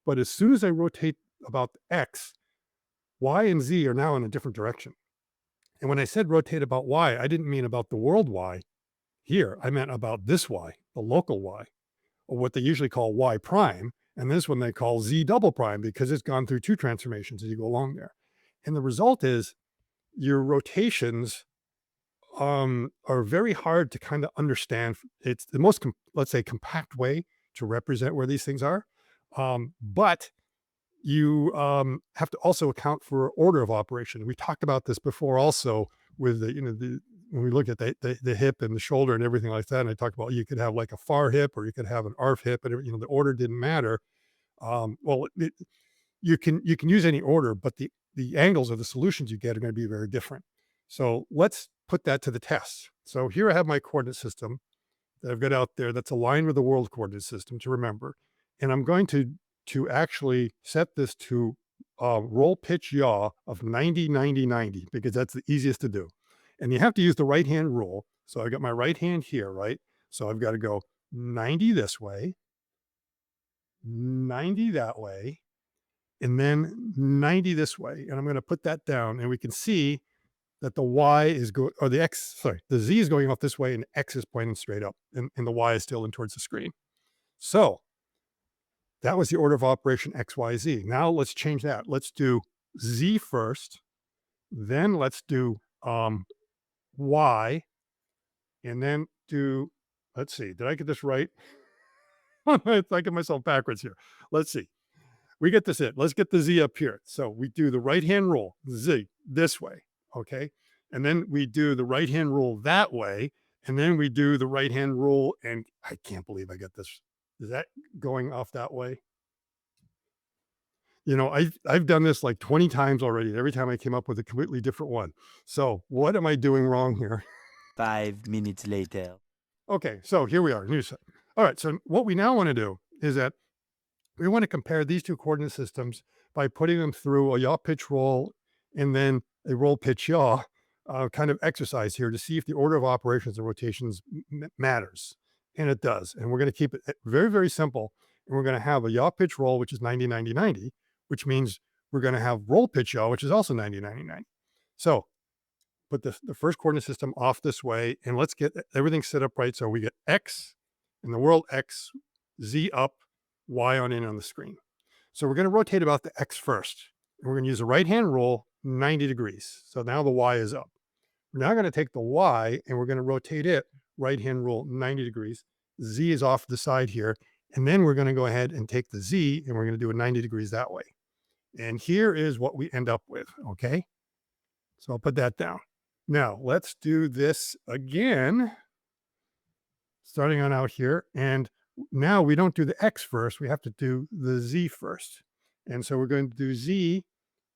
S1: But as soon as I rotate about X, Y and Z are now in a different direction. And when I said rotate about Y, I didn't mean about the world Y here. I meant about this Y, the local Y, or what they usually call Y prime. And this one they call Z double prime because it's gone through two transformations as you go along there. And the result is your rotations are very hard to kind of understand. It's the most, let's say, compact way to represent where these things are. But you have to also account for order of operation. We talked about this before also with the when we look at the hip and the shoulder and everything like that. And I talked about you could have like a far hip or you could have an arf hip, and the order didn't matter. Well, you can use any order, but the angles of the solutions you get are going to be very different. So let's put that to the test. So here I have my coordinate system that I've got out there that's aligned with the world coordinate system to remember. And I'm going to actually set this to roll pitch yaw of 90, 90, 90, because that's the easiest to do. And you have to use the right hand rule. So I've got my right hand here, right? So I've got to go 90 this way, 90 that way, and then 90 this way. And I'm going to put that down and we can see that the Y is going, or the X, sorry, the Z is going off this way and X is pointing straight up and the Y is still in towards the screen. So that was the order of operation X, Y, Z. Now let's change that. Let's do Z first, then let's do Y, and then do, let's see, did I get this right? I get myself backwards here. Let's see. We get this in. Let's get the Z up here. So we do the right hand rule, Z, this way. Okay. And then we do the right hand rule that way. And then we do the right hand rule. And I can't believe I get this. Is that going off that way? I've done this like 20 times already. Every time I came up with a completely different one. So what am I doing wrong here?
S3: 5 minutes later.
S1: Okay. So here we are. New set. All right. So what we now want to do is that we want to compare these two coordinate systems by putting them through a yaw pitch roll and then a roll pitch yaw kind of exercise here to see if the order of operations and rotations matters. And it does. And we're going to keep it very, very simple. And we're going to have a yaw pitch roll, which is 90, 90, 90, which means we're going to have roll pitch yaw, which is also 90, 90, 90. So put the first coordinate system off this way and let's get everything set up right. So we get X in the world X, Z up, Y on in on the screen. So we're going to rotate about the X first. And we're going to use the right hand rule 90 degrees. So now the Y is up. We're now going to take the Y and we're going to rotate it right hand rule 90 degrees. Z is off the side here. And then we're going to go ahead and take the Z and we're going to do a 90 degrees that way. And here is what we end up with. Okay. So I'll put that down. Now let's do this again, starting on out here. And now we don't do the X first. We have to do the Z first. And so we're going to do Z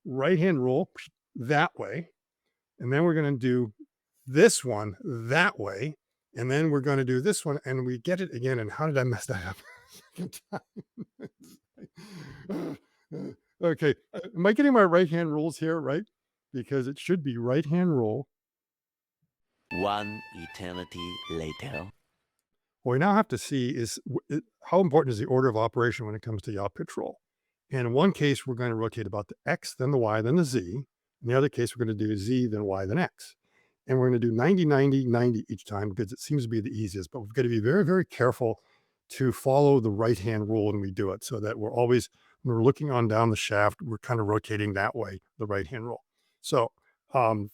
S1: right hand rule that way. And then we're going to do this one that way. And then we're going to do this one and we get it again. And how did I mess that up? Okay. Am I getting my right hand rules here, right? Because it should be right hand rule.
S3: 1 eternity later.
S1: What we now have to see is how important is the order of operation when it comes to yaw pitch roll. And in one case, we're going to rotate about the X, then the Y, then the Z. In the other case, we're going to do Z, then Y, then X. And we're going to do 90, 90, 90 each time because it seems to be the easiest. But we've got to be very, very careful to follow the right hand rule when we do it so that we're always, when we're looking on down the shaft, we're kind of rotating that way, the right hand rule. So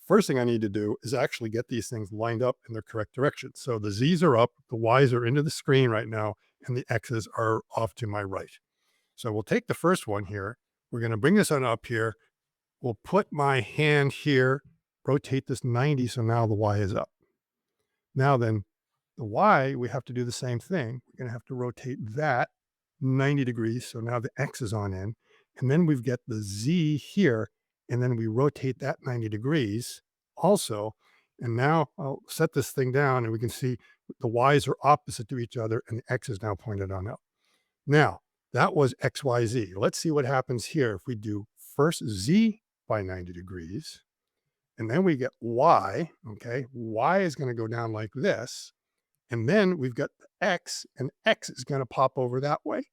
S1: first thing I need to do is actually get these things lined up in their correct direction. So the Z's are up, the Y's are into the screen right now, and the X's are off to my right. So we'll take the first one here. We're going to bring this on up here. We'll put my hand here, rotate this 90. So now the Y is up. Now then, the Y, we have to do the same thing. We're going to have to rotate that 90 degrees. So now the X is on in. And then we've got the Z here. and then we rotate that 90 degrees also. And now I'll set this thing down and we can see the Y's are opposite to each other and the X is now pointed on up. Now, that was XYZ. Let's see what happens here if we do first Z by 90 degrees, and then we get Y, okay? Y is gonna go down like this, and then we've got the X, and X is gonna pop over that way.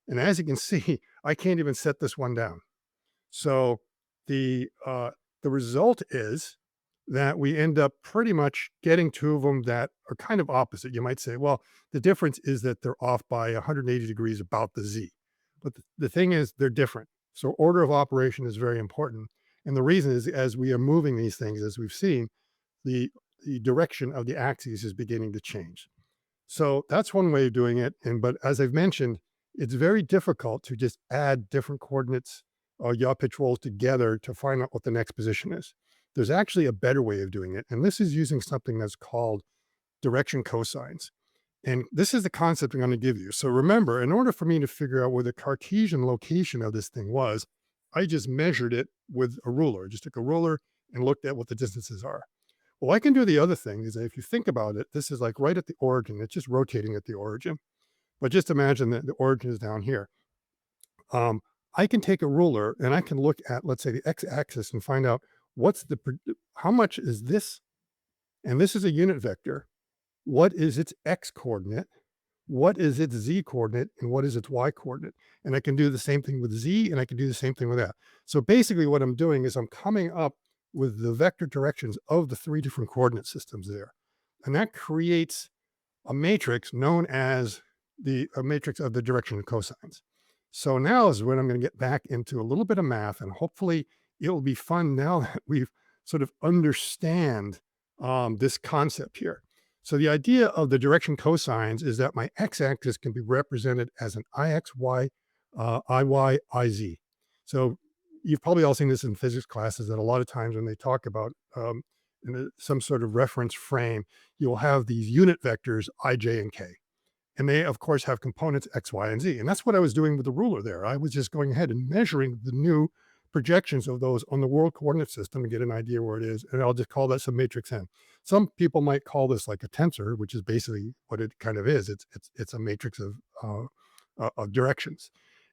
S1: And as you can see, I can't even set this one down. So the result is that we end up pretty much getting two of them that are kind of opposite. You might say, well, the difference is that they're off by 180 degrees about the Z. But the thing is, they're different. So order of operation is very important. And the reason is as we are moving these things, as we've seen, the, the direction of the axes is beginning to change. So that's one way of doing it. And but as I've mentioned, it's very difficult to just add different coordinates or yaw pitch rolls together to find out what the next position is. There's actually a better way of doing it. And this is using something that's called direction cosines. And this is the concept I'm going to give you. So remember, in order for me to figure out where the Cartesian location of this thing was, I just measured it with a ruler. I just took a ruler and looked at what the distances are. Well, I can do the other thing is that if you think about it, this is like right at the origin. It's just rotating at the origin. But just imagine that the origin is down here. Um, I can take a ruler and I can look at, let's say, the x-axis and find out how much is this, and this is a unit vector. What is its x coordinate? What is its z coordinate? And what is its y coordinate? And I can do the same thing with z, and I can do the same thing with that. So basically, what I'm doing is I'm coming up with the vector directions of the three different coordinate systems there, and that creates a matrix known as a matrix of the direction cosines. So now is when I'm going to get back into a little bit of math, and hopefully it will be fun now that we've sort of understand this concept here. So the idea of the direction cosines is that my x-axis can be represented as an ixy, iy, iz. So you've probably all seen this in physics classes that a lot of times when they talk about some sort of reference frame, you'll have these unit vectors I, j, and k. And they, of course, have components x, y, and z. And that's what I was doing with the ruler there. I was just going ahead and measuring the new projections of those on the world coordinate system to get an idea where it is. And I'll just call that some matrix n. Some people might call this like a tensor, which is basically what it kind of is. It's a matrix of directions.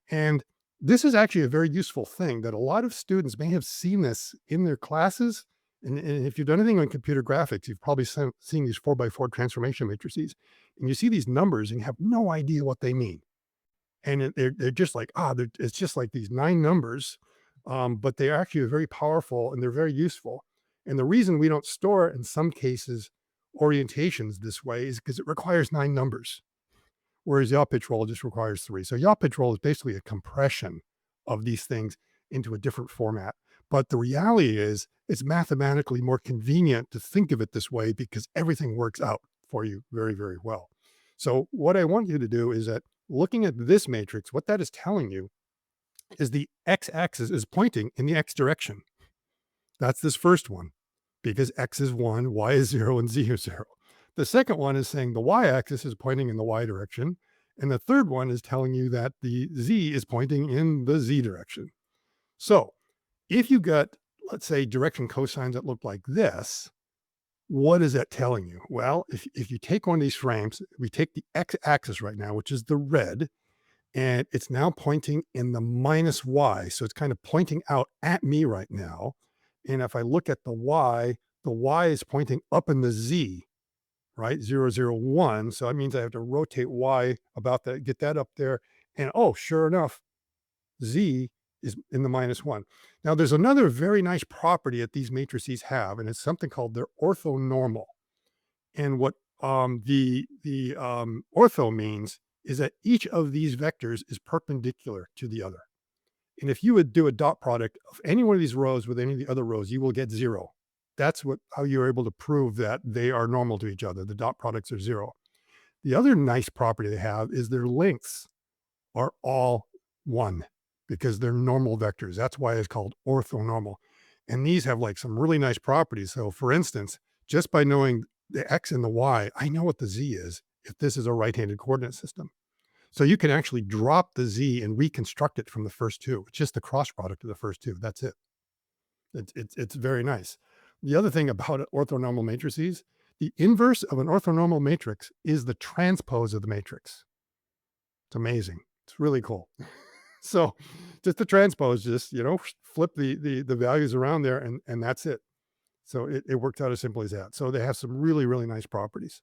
S1: And this is actually a very useful thing that a lot of students may have seen this in their classes. And if you've done anything on computer graphics, you've probably seen these 4x4 transformation matrices. And you see these numbers and you have no idea what they mean. And they're just like, it's just like these 9 numbers, but they actually are very powerful and they're very useful. And the reason we don't store, in some cases, orientations this way is because it requires 9 numbers, whereas yaw pitch roll just requires 3. So yaw pitch roll is basically a compression of these things into a different format. But the reality is it's mathematically more convenient to think of it this way because everything works out for you very, very well. So what I want you to do is that looking at this matrix, what that is telling you is the x-axis is pointing in the x direction. That's this first one, because x is 1, y is 0, and z is 0. The second one is saying the y-axis is pointing in the y direction. And the third one is telling you that the z is pointing in the z direction. So if you got, let's say, direction cosines that look like this, what is that telling you? Well, if you take one of these frames, we take the x-axis right now, which is the red, and it's now pointing in the minus y. So it's kind of pointing out at me right now. And if I look at the y is pointing up in the z, right? 0, 0, 1. So that means I have to rotate y about that, get that up there. And oh, sure enough, z is in the minus 1. Now, there's another very nice property that these matrices have, and it's something called their orthonormal. And what ortho means is that each of these vectors is perpendicular to the other. And if you would do a dot product of any one of these rows with any of the other rows, you will get 0. That's how you're able to prove that they are normal to each other. The dot products are 0. The other nice property they have is their lengths are all 1 because they're normal vectors. That's why it's called orthonormal. And these have like some really nice properties. So for instance, just by knowing the x and the y, I know what the z is if this is a right-handed coordinate system. So you can actually drop the z and reconstruct it from the first two. It's just the cross product of the first two. That's it. It's very nice. The other thing about orthonormal matrices, the inverse of an orthonormal matrix is the transpose of the matrix. It's amazing. It's really cool. So just the transpose, just, flip the values around there and that's it. So it worked out as simple as that. So they have some really, really nice properties.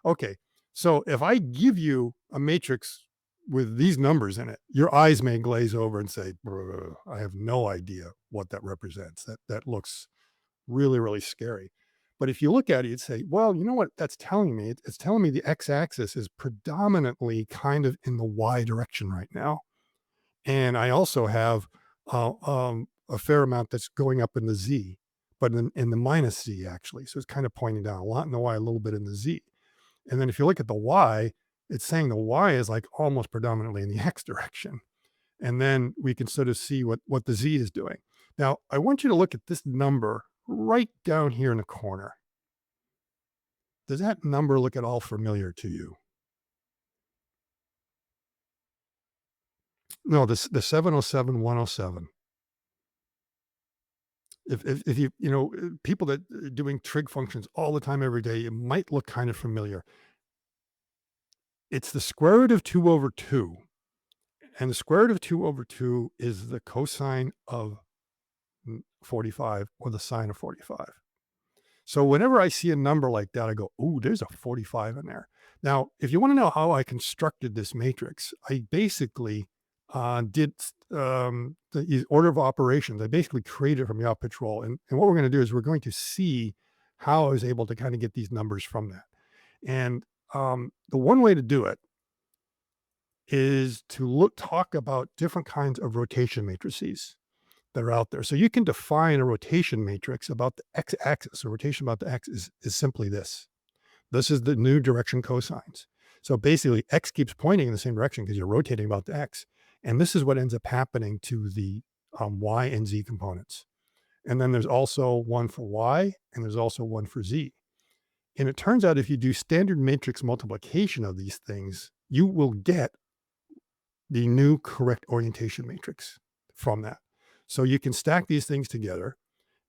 S1: Okay. So if I give you a matrix with these numbers in it, your eyes may glaze over and say, "Bruh, I have no idea what that represents. That looks really, really scary." But if you look at it, you'd say, well, you know what that's telling me? It's telling me the x-axis is predominantly kind of in the y direction right now. And I also have a fair amount that's going up in the z, but in the minus z actually. So it's kind of pointing down a lot in the y, a little bit in the z. And then if you look at the y, it's saying the y is like almost predominantly in the x direction. And then we can sort of see what the z is doing. Now, I want you to look at this number right down here in the corner. Does that number look at all familiar to you? No, the 707107. If people that are doing trig functions all the time every day, it might look kind of familiar. It's the square root of 2 over 2, and the square root of 2 over 2 is the cosine of 45 or the sine of 45. So whenever I see a number like that, I go, "Ooh, there's a 45 in there." Now, if you want to know how I constructed this matrix, I basically did the order of operations. I basically created from yaw pitch roll, and what we're going to do is we're going to see how I was able to kind of get these numbers from that. And the one way to do it is to talk about different kinds of rotation matrices that are out there. So you can define a rotation matrix about the x-axis. So rotation about the x is simply this. This is the new direction cosines. So basically, x keeps pointing in the same direction because you're rotating about the x. And this is what ends up happening to the y and z components. And then there's also one for y, and there's also one for z. And it turns out if you do standard matrix multiplication of these things, you will get the new correct orientation matrix from that. So you can stack these things together.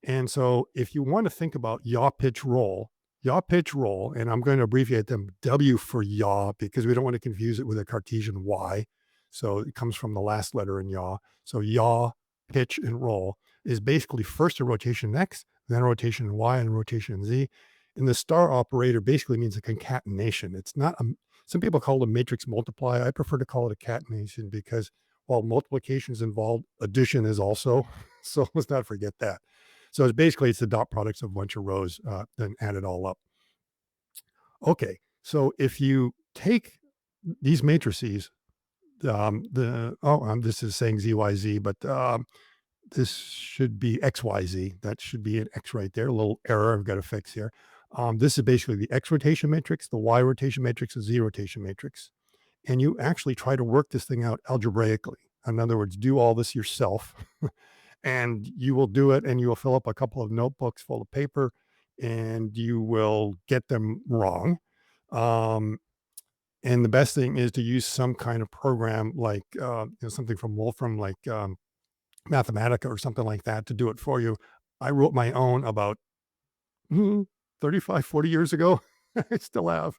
S1: And so if you want to think about yaw pitch roll, and I'm going to abbreviate them W for yaw because we don't want to confuse it with a Cartesian Y. So it comes from the last letter in yaw. So yaw, pitch, and roll is basically first a rotation in X, then a rotation in Y, and a rotation in Z. And the star operator basically means a concatenation. It's not some people call it a matrix multiply. I prefer to call it a catenation because while multiplication is involved, addition is also. So let's not forget that. So it's the dot products of a bunch of rows, then add it all up. Okay, so if you take these matrices, this is saying ZYZ, but this should be XYZ. That should be an X right there. A little error I've got to fix here. This is basically the X rotation matrix, the Y rotation matrix, the Z rotation matrix. And you actually try to work this thing out algebraically. In other words, do all this yourself. And you will do it and you will fill up a couple of notebooks full of paper and you will get them wrong. And the best thing is to use some kind of program like something from Wolfram, like Mathematica or something like that to do it for you. I wrote my own about 35, 40 years ago. I still have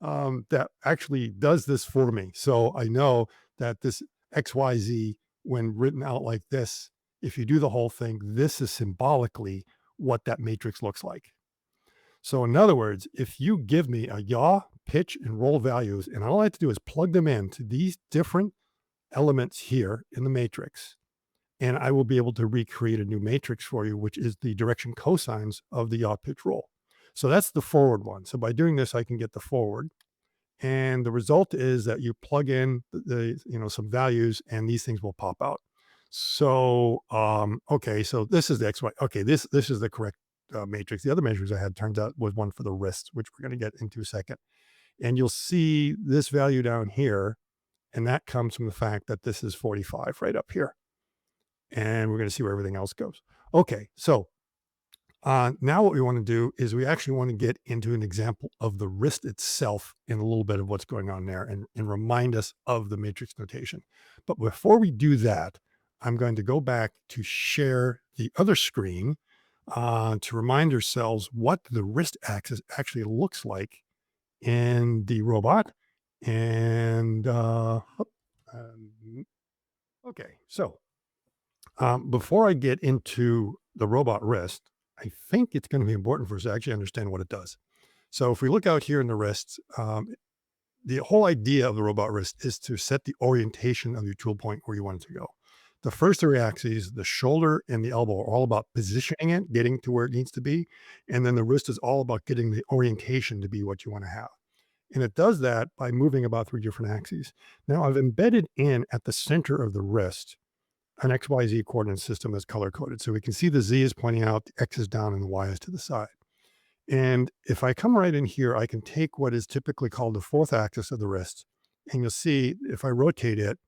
S1: that actually does this for me. So I know that this XYZ, when written out like this, if you do the whole thing, this is symbolically what that matrix looks like. So in other words, if you give me a yaw, pitch, and roll values, and all I have to do is plug them into these different elements here in the matrix, and I will be able to recreate a new matrix for you, which is the direction cosines of the yaw, pitch, roll. So that's the forward one. So by doing this, I can get the forward. And the result is that you plug in some values and these things will pop out. So, okay, so this is the XY. Okay, this is the correct matrix. The other matrix I had turns out was one for the wrist, which we're going to get into a second. And you'll see this value down here, and that comes from the fact that this is 45 right up here. And we're going to see where everything else goes. Okay, so now what we want to do is we actually want to get into an example of the wrist itself and a little bit of what's going on there and remind us of the matrix notation. But before we do that, I'm going to go back to share the other screen to remind ourselves what the wrist axis actually looks like in the robot. And okay, so before I get into the robot wrist, I think it's going to be important for us to actually understand what it does. So if we look out here in the wrist, the whole idea of the robot wrist is to set the orientation of your tool point where you want it to go. The first three axes, the shoulder and the elbow, are all about positioning it, getting to where it needs to be. And then the wrist is all about getting the orientation to be what you want to have. And it does that by moving about three different axes. Now, I've embedded in at the center of the wrist an XYZ coordinate system that's color coded. So we can see the Z is pointing out, the X is down, and the Y is to the side. And if I come right in here, I can take what is typically called the fourth axis of the wrist. And you'll see if I rotate it,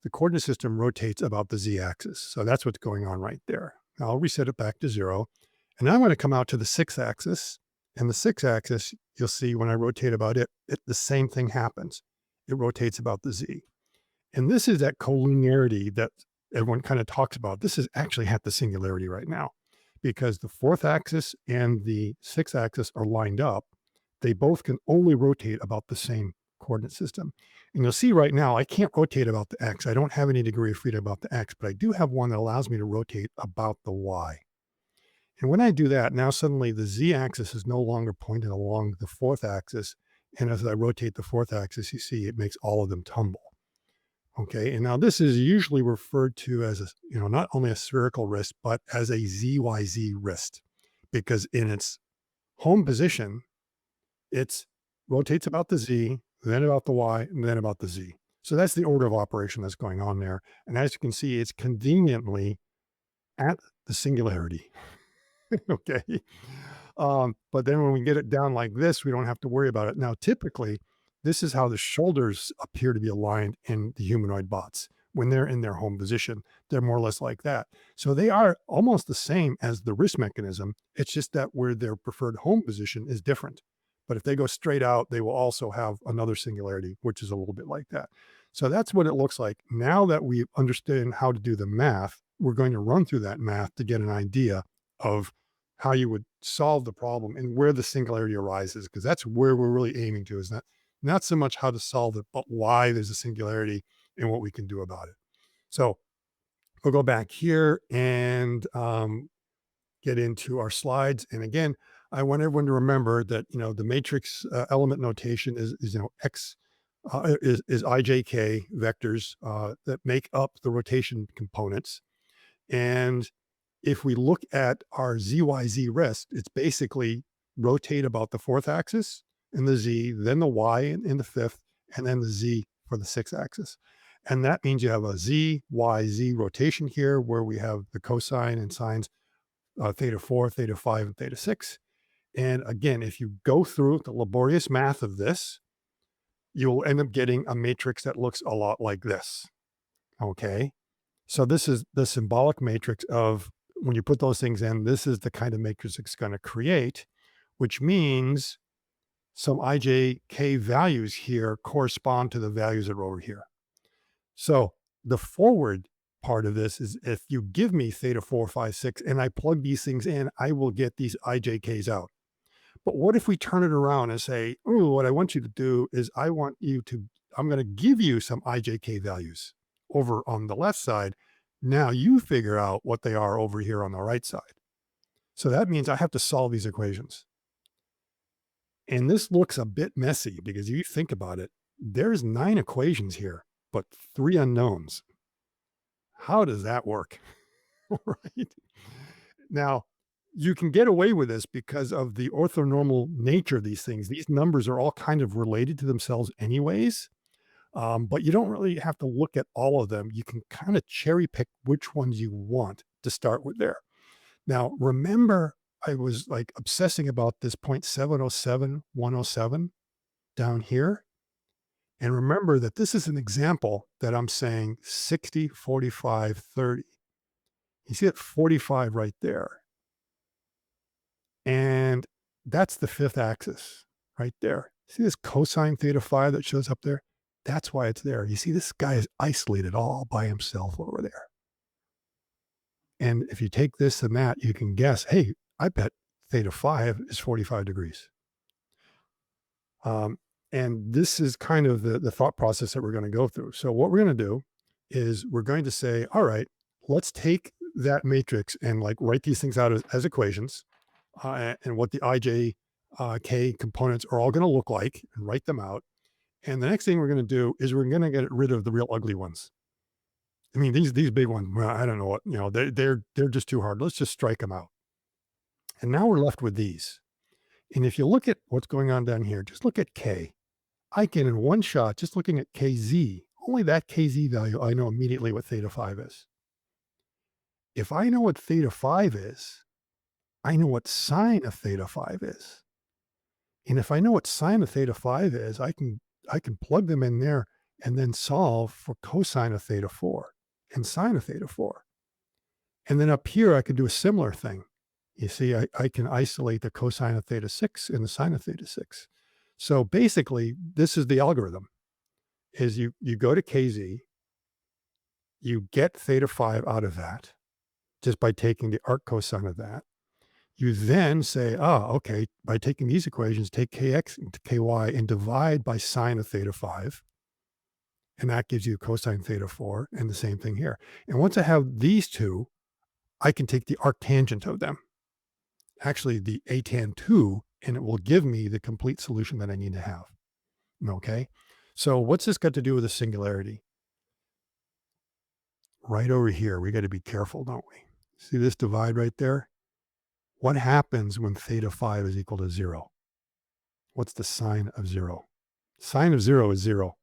S1: the coordinate system rotates about the Z axis. So that's what's going on right there. Now I'll reset it back to 0. And now I'm going to come out to the 6 axis. And the 6 axis, you'll see when I rotate about it, the same thing happens. It rotates about the Z. And this is that collinearity that everyone kind of talks about. This is actually at the singularity right now because the fourth axis and the 6 axis are lined up. They both can only rotate about the same coordinate system. And you'll see right now, I can't rotate about the X. I don't have any degree of freedom about the X, but I do have one that allows me to rotate about the Y. And when I do that, now suddenly the Z axis is no longer pointed along the fourth axis. And as I rotate the fourth axis, you see it makes all of them tumble. Okay, and now this is usually referred to as not only a spherical wrist, but as a ZYZ wrist, because in its home position, it rotates about the Z, then about the Y, and then about the Z. So that's the order of operation that's going on there. And as you can see, it's conveniently at the singularity. Okay. But then when we get it down like this, we don't have to worry about it. Now, typically, this is how the shoulders appear to be aligned in the humanoid bots. When they're in their home position, they're more or less like that. So they are almost the same as the wrist mechanism. It's just that where their preferred home position is different. But if they go straight out, they will also have another singularity, which is a little bit like that. So that's what it looks like. Now that we understand how to do the math, we're going to run through that math to get an idea of how you would solve the problem and where the singularity arises, because that's where we're really aiming to, is not so much how to solve it, but why there's a singularity and what we can do about it. So we'll go back here and get into our slides. And again, I want everyone to remember that, the matrix element notation is X is IJK vectors that make up the rotation components. And if we look at our ZYZ wrist, it's basically rotate about the fourth axis in the Z, then the Y in the fifth, and then the Z for the 6 axis. And that means you have a Z, Y, Z rotation here where we have the cosine and sines, theta 4, theta 5, and theta 6. And again, if you go through the laborious math of this, you'll end up getting a matrix that looks a lot like this. Okay. So this is the symbolic matrix of when you put those things in, this is the kind of matrix it's going to create, which means some IJK values here correspond to the values that are over here. So the forward part of this is if you give me theta 4, 5, 6, and I plug these things in, I will get these IJKs out. But what if we turn it around and say, oh, what I want you to do is I'm going to give you some IJK values over on the left side. Now you figure out what they are over here on the right side. So that means I have to solve these equations. And this looks a bit messy because if you think about it, there's 9 equations here, but 3 unknowns. How does that work? Right? Now, you can get away with this because of the orthonormal nature of these things. These numbers are all kind of related to themselves anyways. But you don't really have to look at all of them. You can kind of cherry pick which ones you want to start with there. Now, remember, I was like obsessing about this 0.707, down here. And remember that this is an example that I'm saying 60, 45, 30. You see that 45 right there. And that's the 5th axis right there. See this cosine theta 5 that shows up there? That's why it's there. You see, this guy is isolated all by himself over there. And if you take this and that, you can guess, hey, I bet theta 5 is 45 degrees. Um, and this is kind of the thought process that we're going to go through. So what we're going to do is we're going to say, all right, let's take that matrix and like write these things out as equations and what the ij k components are all going to look like and write them out. And the next thing we're going to do is we're going to get rid of the real ugly ones. I mean, these big ones, well, I don't know what, they're just too hard. Let's just strike them out. And now we're left with these. And if you look at what's going on down here, just look at K. I can, in one shot, just looking at KZ, only that KZ value, I know immediately what theta 5 is. If I know what theta 5 is, I know what sine of theta 5 is. And if I know what sine of theta 5 is, I can plug them in there and then solve for cosine of theta 4 and sine of theta 4. And then up here, I could do a similar thing. You see, I can isolate the cosine of theta 6 and the sine of theta 6. So basically, this is the algorithm, is you go to KZ, you get theta 5 out of that just by taking the arc cosine of that. You then say, okay, by taking these equations, take kx and ky and divide by sine of theta 5. And that gives you cosine theta 4, and the same thing here. And once I have these two, I can take the arctangent of them, actually the atan 2, and it will give me the complete solution that I need to have. Okay. So what's this got to do with the singularity? Right over here, we got to be careful, don't we? See this divide right there? What happens when theta 5 is equal to 0? What's the sine of 0? Sine of 0 is 0.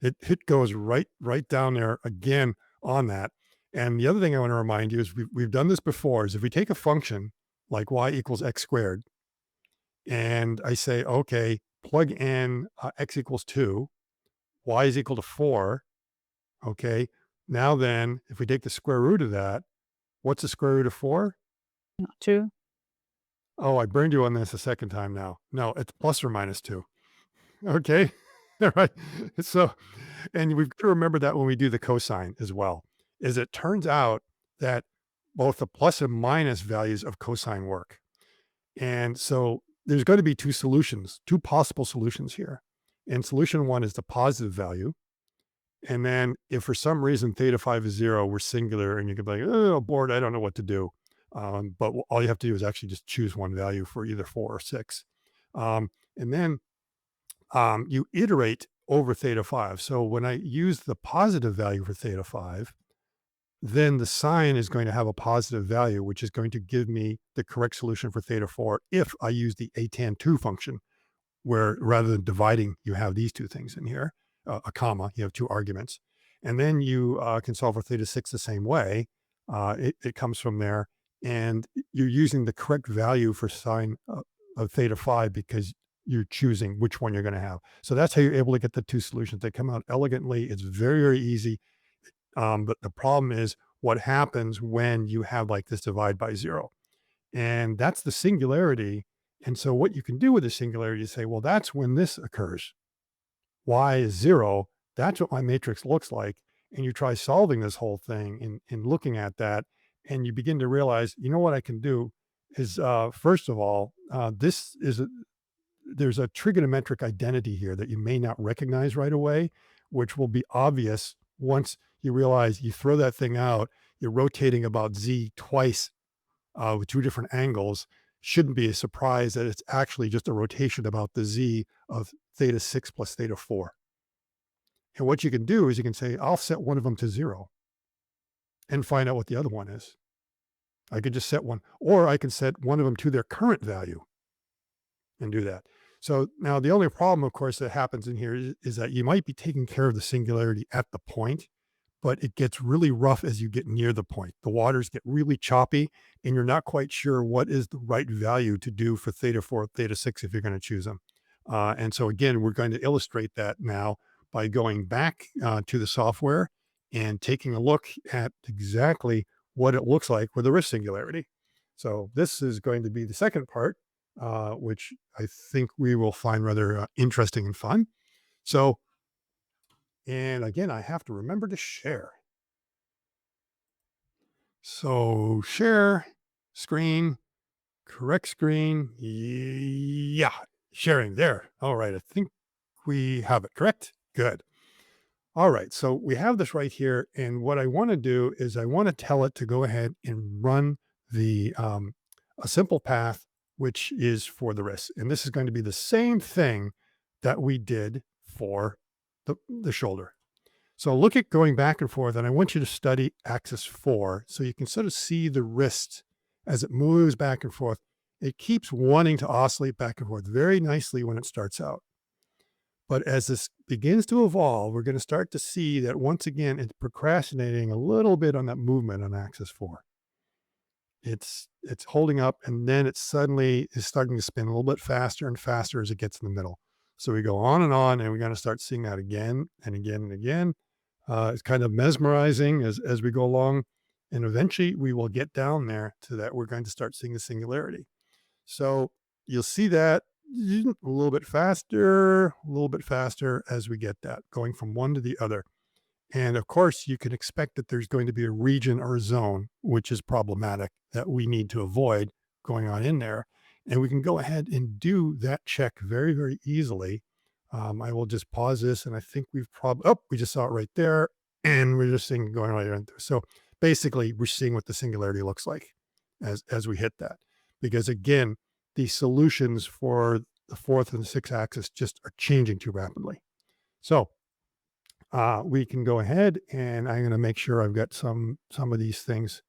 S1: It goes right down there again on that. And the other thing I want to remind you is we've done this before, is if we take a function like y equals x squared, and I say, okay, plug in x equals 2, y is equal to 4, okay, now then, if we take the square root of that, what's the square root of 4?
S2: Not 2.
S1: Oh, I burned you on this a second time now. No, it's plus or minus 2. Okay. All right. So, and we've got to remember that when we do the cosine as well, is it turns out that both the plus and minus values of cosine work. And so there's going to be two possible solutions here. And solution one is the positive value. And then if for some reason theta 5 is 0, we're singular, and you could be like, oh, bored, I don't know what to do. But all you have to do is actually just choose one value for either 4 or 6. And then you iterate over theta 5. So when I use the positive value for theta 5, then the sine is going to have a positive value, which is going to give me the correct solution for theta 4 if I use the atan 2 function, where rather than dividing, you have these two things in here, a comma, you have two arguments. And then you can solve for theta 6 the same way. It comes from there. And you're using the correct value for sine of theta 5 because you're choosing which one you're going to have. So that's how you're able to get the two solutions. They come out elegantly. It's very, very easy. But the problem is what happens when you have like this divide by 0. And that's the singularity. And so what you can do with the singularity is say, well, that's when this occurs. Y is 0. That's what my matrix looks like. And you try solving this whole thing and looking at that, and you begin to realize, you know what I can do is, first of all, there's a trigonometric identity here that you may not recognize right away, which will be obvious once you realize you throw that thing out, you're rotating about z twice with two different angles. Shouldn't be a surprise that it's actually just a rotation about the z of theta 6 plus theta 4. And what you can do is you can say, I'll set one of them to 0 and find out what the other one is. I could just set one, or I can set one of them to their current value and do that. So now the only problem, of course, that happens in here is that you might be taking care of the singularity at the point, but it gets really rough as you get near the point. The waters get really choppy, and you're not quite sure what is the right value to do for theta 4, theta 6 if you're going to choose them. And so again, we're going to illustrate that now by going back to the software and taking a look at exactly what it looks like with a risk singularity. So this is going to be the second part, which I think we will find rather interesting and fun. So, and again, I have to remember to share. So share screen, correct screen. Yeah, sharing there. All right. I think we have it correct. Good. All right. So we have this right here. And what I want to do is I want to tell it to go ahead and run the a simple path, which is for the wrist. And this is going to be the same thing that we did for the shoulder. So look at going back and forth, and I want you to study axis 4 so you can sort of see the wrist as it moves back and forth. It keeps wanting to oscillate back and forth very nicely when it starts out. But as this begins to evolve, we're going to start to see that once again, it's procrastinating a little bit on that movement on axis 4. It's holding up, and then it suddenly is starting to spin a little bit faster and faster as it gets in the middle. So we go on, and we're going to start seeing that again and again and again. It's kind of mesmerizing as we go along, and eventually we will get down there to that. We're going to start seeing the singularity. So you'll see that a little bit faster as we get that going from one to the other. And of course, you can expect that there's going to be a region or a zone which is problematic that we need to avoid going on in there. And we can go ahead and do that check very, very easily. I will just pause this, and I think we've probably, oh, we just saw it right there. And we're just seeing going right in there. So basically, we're seeing what the singularity looks like as we hit that. Because again, the solutions for the fourth and the sixth axis just are changing too rapidly. So we can go ahead, and I'm going to make sure I've got some of these things.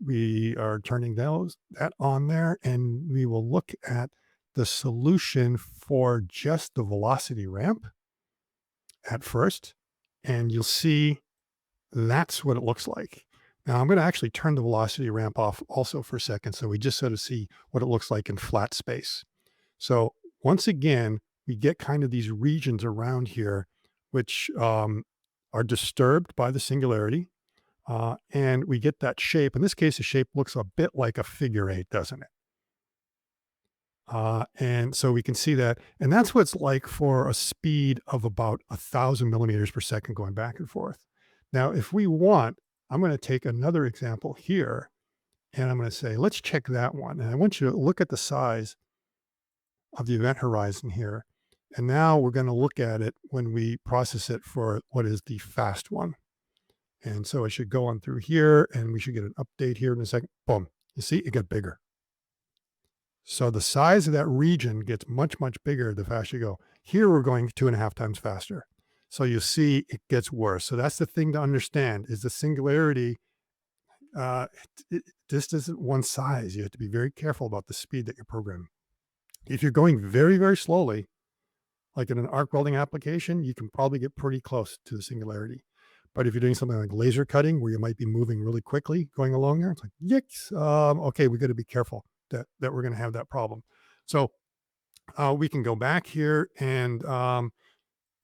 S1: We are turning that on there, and we will look at the solution for just the velocity ramp at first, and you'll see that's what it looks like. Now I'm going to actually turn the velocity ramp off also for a second, so we just sort of see what it looks like in flat space. So once again, we get kind of these regions around here, which are disturbed by the singularity. And we get that shape. In this case, the shape looks a bit like a figure eight, doesn't it? And so we can see that. And that's what it's like for a speed of about 1,000 millimeters per second going back and forth. Now, if we want, I'm going to take another example here, and I'm going to say, let's check that one. And I want you to look at the size of the event horizon here. And now we're going to look at it when we process it for what is the fast one. And so I should go on through here, and we should get an update here in a second. Boom. You see, it got bigger. So the size of that region gets much, much bigger the faster you go. Here we're going 2.5 times faster. So you see it gets worse. So that's the thing to understand is the singularity. This isn't one size. You have to be very careful about the speed that you're programming. If you're going very, very slowly, like in an arc welding application, you can probably get pretty close to the singularity. But if you're doing something like laser cutting, where you might be moving really quickly going along there, it's like, yikes. Okay, we got to be careful that we're going to have that problem. So we can go back here, and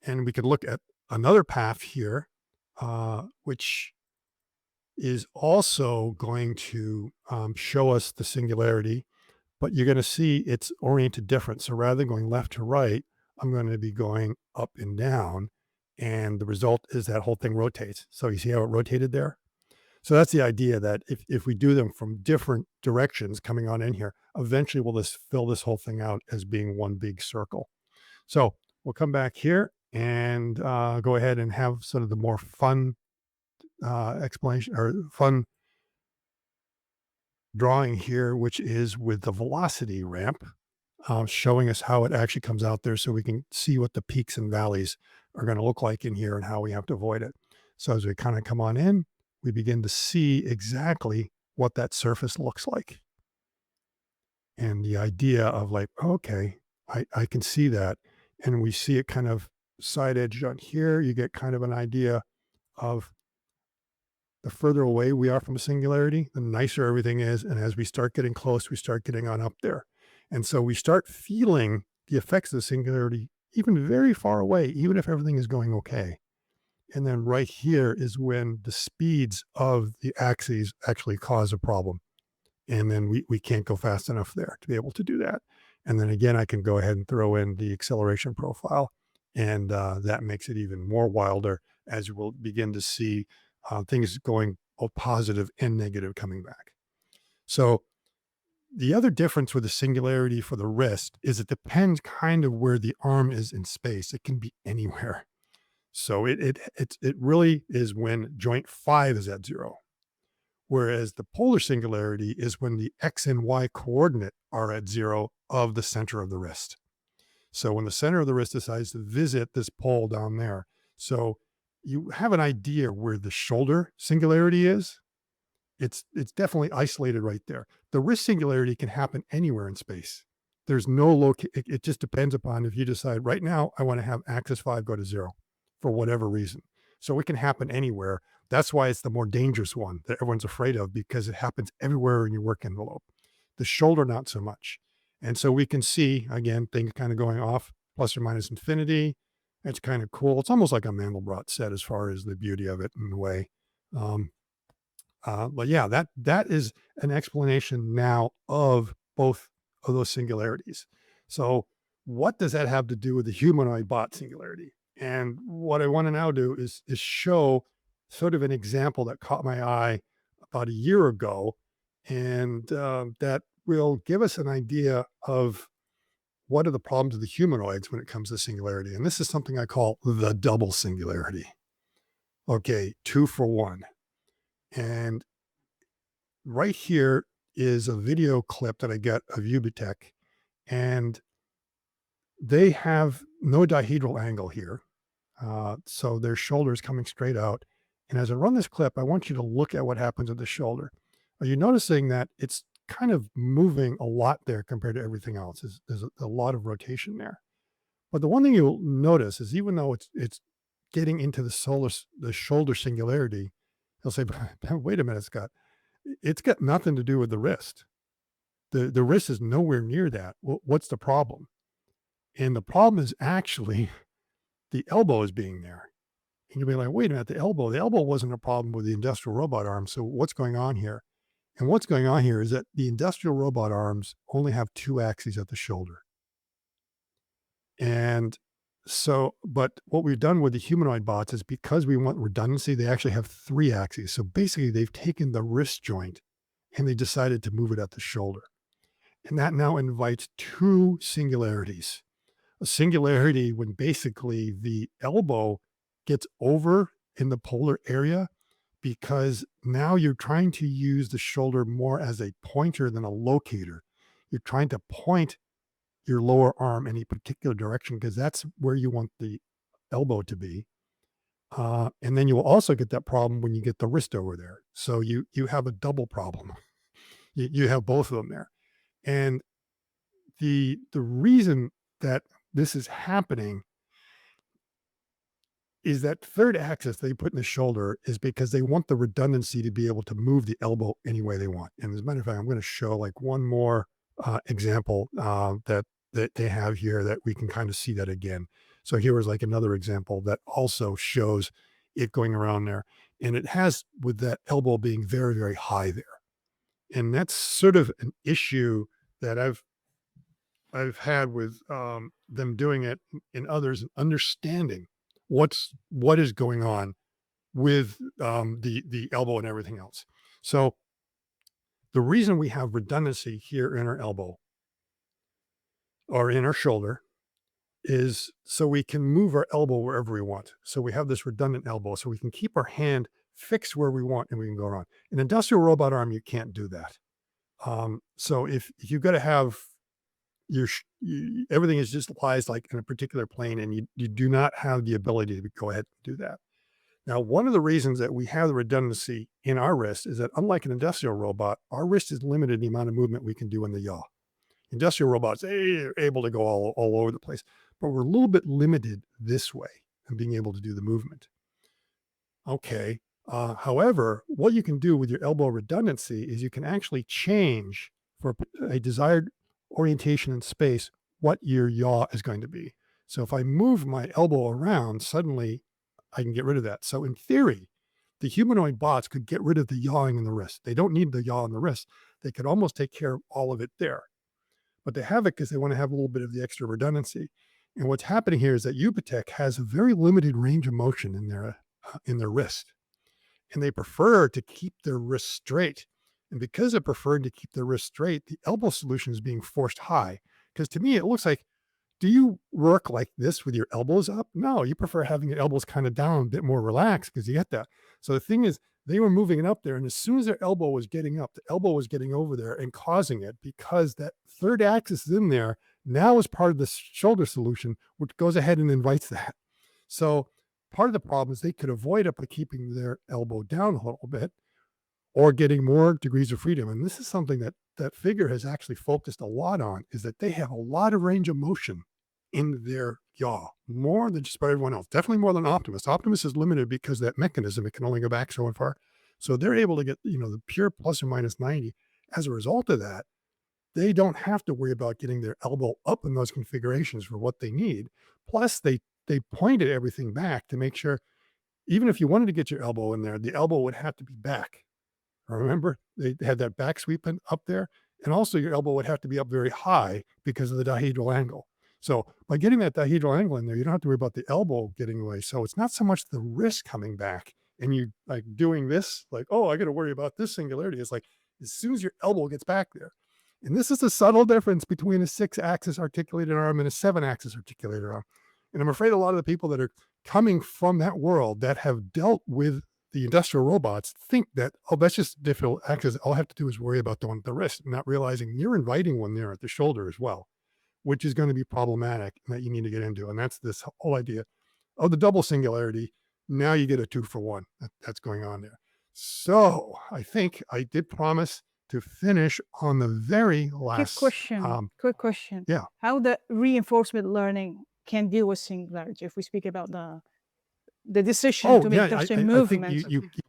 S1: we could look at another path here, which is also going to show us the singularity, but you're going to see it's oriented different. So rather than going left to right, I'm going to be going up and down. And the result is that whole thing rotates. So you see how it rotated there? So that's the idea that if we do them from different directions coming on in here, eventually we'll just fill this whole thing out as being one big circle. So we'll come back here and go ahead and have sort of the more fun explanation or fun drawing here, which is with the velocity ramp, showing us how it actually comes out there so we can see what the peaks and valleys are going to look like in here and how we have to avoid it. So as we kind of come on in, we begin to see exactly what that surface looks like. And the idea of like, okay, I can see that. And we see it kind of side edged on here. You get kind of an idea of the further away we are from a singularity, the nicer everything is. And as we start getting close, we start getting on up there. And so we start feeling the effects of the singularity even very far away, even if everything is going okay. And then right here is when the speeds of the axes actually cause a problem. And then we can't go fast enough there to be able to do that. And then again, I can go ahead and throw in the acceleration profile. And that makes it even more wilder as we'll begin to see things going of positive and negative coming back. So the other difference with the Singularity for the wrist is it depends kind of where the arm is in space. It can be anywhere. So it really is when joint 5 is at 0, whereas the polar singularity is when the X and Y coordinate are at 0 of the center of the wrist. So when the center of the wrist decides to visit this pole down there, so you have an idea where the shoulder singularity is. It's definitely isolated right there. The wrist singularity can happen anywhere in space. There's no it just depends upon if you decide right now I want to have axis 5 go to 0 for whatever reason. So it can happen anywhere. That's why it's the more dangerous one that everyone's afraid of, because it happens everywhere in your work envelope. The shoulder, not so much. And so we can see again things kind of going off plus or minus infinity. It's kind of cool. It's almost like a Mandelbrot set as far as the beauty of it in a way. Um, but yeah, that is an explanation now of both of those singularities. So what does that have to do with the humanoid bot singularity? And what I want to now do is show sort of an example that caught my eye about a year ago, and that will give us an idea of what are the problems of the humanoids when it comes to singularity. And this is something I call the double singularity. Okay, 2 for 1. And right here is a video clip that I get of Ubitech, and they have no dihedral angle here. So their shoulder is coming straight out. And as I run this clip, I want you to look at what happens with the shoulder. Are you noticing that it's kind of moving a lot there compared to everything else? There's a lot of rotation there. But the one thing you'll notice is even though it's getting into the shoulder singularity, he'll say, wait a minute, Scott, it's got nothing to do with the wrist. The wrist is nowhere near that. What's the problem? And the problem is actually the elbow is being there. And you'll be like, wait a minute, the elbow wasn't a problem with the industrial robot arm. So what's going on here? And what's going on here is that the industrial robot arms only have 2 axes at the shoulder. And so, but what we've done with the humanoid bots is because we want redundancy, they actually have 3 axes. So basically they've taken the wrist joint and they decided to move it at the shoulder. And that now invites 2 singularities. A singularity when basically the elbow gets over in the polar area, because now you're trying to use the shoulder more as a pointer than a locator. You're trying to point your lower arm in a particular direction because that's where you want the elbow to be. And then you will also get that problem when you get the wrist over there. So you have a double problem. You have both of them there. And the reason that this is happening is that third axis they put in the shoulder is because they want the redundancy to be able to move the elbow any way they want. And as a matter of fact, I'm going to show like one more example that they have here that we can kind of see that again. So here is like another example that also shows it going around there. And it has with that elbow being very, very high there. And that's sort of an issue that I've had with them doing it in others and understanding what is going on with the elbow and everything else. So the reason we have redundancy here in our elbow or in our shoulder is so we can move our elbow wherever we want. So we have this redundant elbow, so we can keep our hand fixed where we want and we can go around. An industrial robot arm, you can't do that. So if you've got to have everything is just lies like in a particular plane, and you do not have the ability to go ahead and do that. Now, one of the reasons that we have the redundancy in our wrist is that unlike an industrial robot, our wrist is limited in the amount of movement we can do in the yaw. Industrial robots are able to go all over the place, but we're a little bit limited this way in being able to do the movement. Okay. However, what you can do with your elbow redundancy is you can actually change for a desired orientation in space what your yaw is going to be. So if I move my elbow around, suddenly I can get rid of that. So in theory, the humanoid bots could get rid of the yawing in the wrist. They don't need the yaw in the wrist. They could almost take care of all of it there. But they have it because they want to have a little bit of the extra redundancy. And what's happening here is that Ubitech has a very limited range of motion in their wrist. and they prefer to keep their wrists straight. And because they're preferring to keep their wrists straight, the elbow solution is being forced high. Because to me, it looks like, do you work like this with your elbows up? No, you prefer having your elbows kind of down, a bit more relaxed because you get that. So the thing is, they were moving it up there, and as soon as their elbow was getting up, the elbow was getting over there and causing it because that third axis is in there now is part of the shoulder solution, which goes ahead and invites that. So part of the problem is they could avoid it by keeping their elbow down a little bit or getting more degrees of freedom. And this is something that that figure has actually focused a lot on, is that they have a lot of range of motion in their yaw, more than just about everyone else. Definitely more than Optimus. Optimus is limited because that mechanism, it can only go back so far. So they're able to get, the pure plus or minus 90. As a result of that, they don't have to worry about getting their elbow up in those configurations for what they need. Plus, they pointed everything back to make sure, even if you wanted to get your elbow in there, the elbow would have to be back. Remember, they had that back sweeping up there, and also your elbow would have to be up very high because of the dihedral angle. So by getting that dihedral angle in there, you don't have to worry about the elbow getting away. So it's not so much the wrist coming back and you like doing this, like, oh, I got to worry about this singularity. It's like as soon as your elbow gets back there. And this is a subtle difference between a 6-axis articulated arm and a 7-axis articulated arm. And I'm afraid a lot of the people that are coming from that world that have dealt with the industrial robots think that, oh, that's just difficult axis. All I have to do is worry about the wrist, not realizing you're inviting one there at the shoulder as well, which is going to be problematic and that you need to get into. And that's this whole idea of the double singularity. Now you get a 2-for-1 that's going on there. So I think I did promise to finish on the very
S2: Quick
S1: last.
S2: question. Quick question.
S1: Yeah.
S2: How the reinforcement learning can deal with singularity if we speak about the decision
S1: Oh
S2: to
S1: yeah,
S2: make
S1: I,
S2: just a
S1: I think
S2: movement.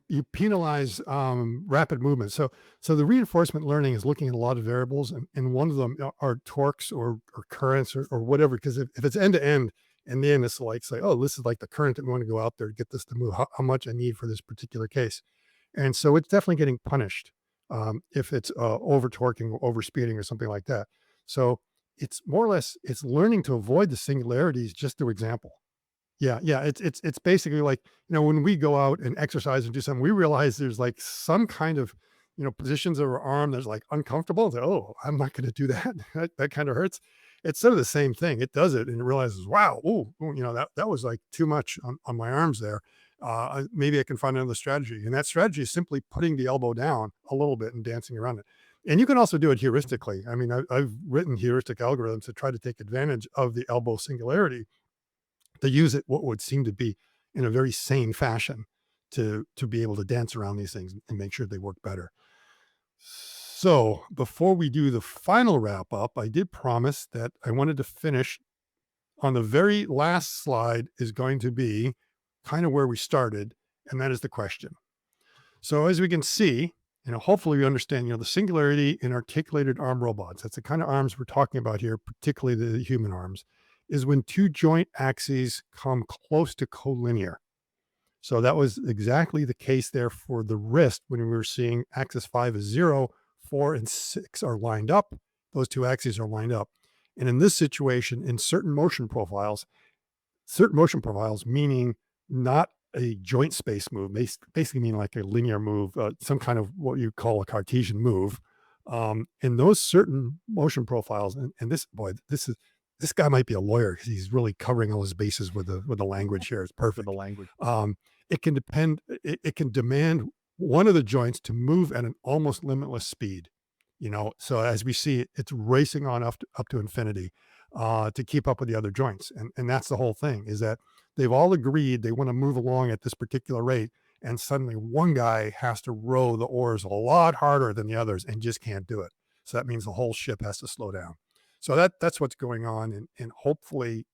S1: you penalize rapid movement. So the reinforcement learning is looking at a lot of variables, and one of them are torques or currents or whatever. Because if it's end to end, and then it's like say, oh, this is like the current that we want to go out there to get this to move. How much I need for this particular case, and so it's definitely getting punished if it's over torquing or over speeding or something like that. So it's more or less it's learning to avoid the singularities just through example. Yeah, yeah, it's basically like, when we go out and exercise and do something, we realize there's like some kind of, positions of our arm that's like uncomfortable. It's like, oh, I'm not going to do that. That kind of hurts. It's sort of the same thing. It does it and it realizes, wow, that was like too much on my arms there. Maybe I can find another strategy. And that strategy is simply putting the elbow down a little bit and dancing around it. And you can also do it heuristically. I mean, I've written heuristic algorithms to try to take advantage of the elbow singularity to use it what would seem to be in a very sane fashion to be able to dance around these things and make sure they work better. So before we do the final wrap up, I did promise that I wanted to finish on the very last slide is going to be kind of where we started, and that is the question. So as we can see, hopefully we understand, the singularity in articulated arm robots, that's the kind of arms we're talking about here, particularly the human arms, is when two joint axes come close to collinear. So that was exactly the case there for the wrist when we were seeing axis 5 is 0, 4 and 6 are lined up. Those two axes are lined up. And in this situation, in certain motion profiles, meaning not a joint space move, basically mean like a linear move, some kind of what you call a Cartesian move. In those certain motion profiles, and this guy might be a lawyer because he's really covering all his bases with the language here. It's perfect.
S4: the language.
S1: It can demand one of the joints to move at an almost limitless speed. So as we see, it's racing on up to infinity to keep up with the other joints. And that's the whole thing, is that they've all agreed they want to move along at this particular rate. And suddenly one guy has to row the oars a lot harder than the others and just can't do it. So that means the whole ship has to slow down. So that's what's going on. And hopefully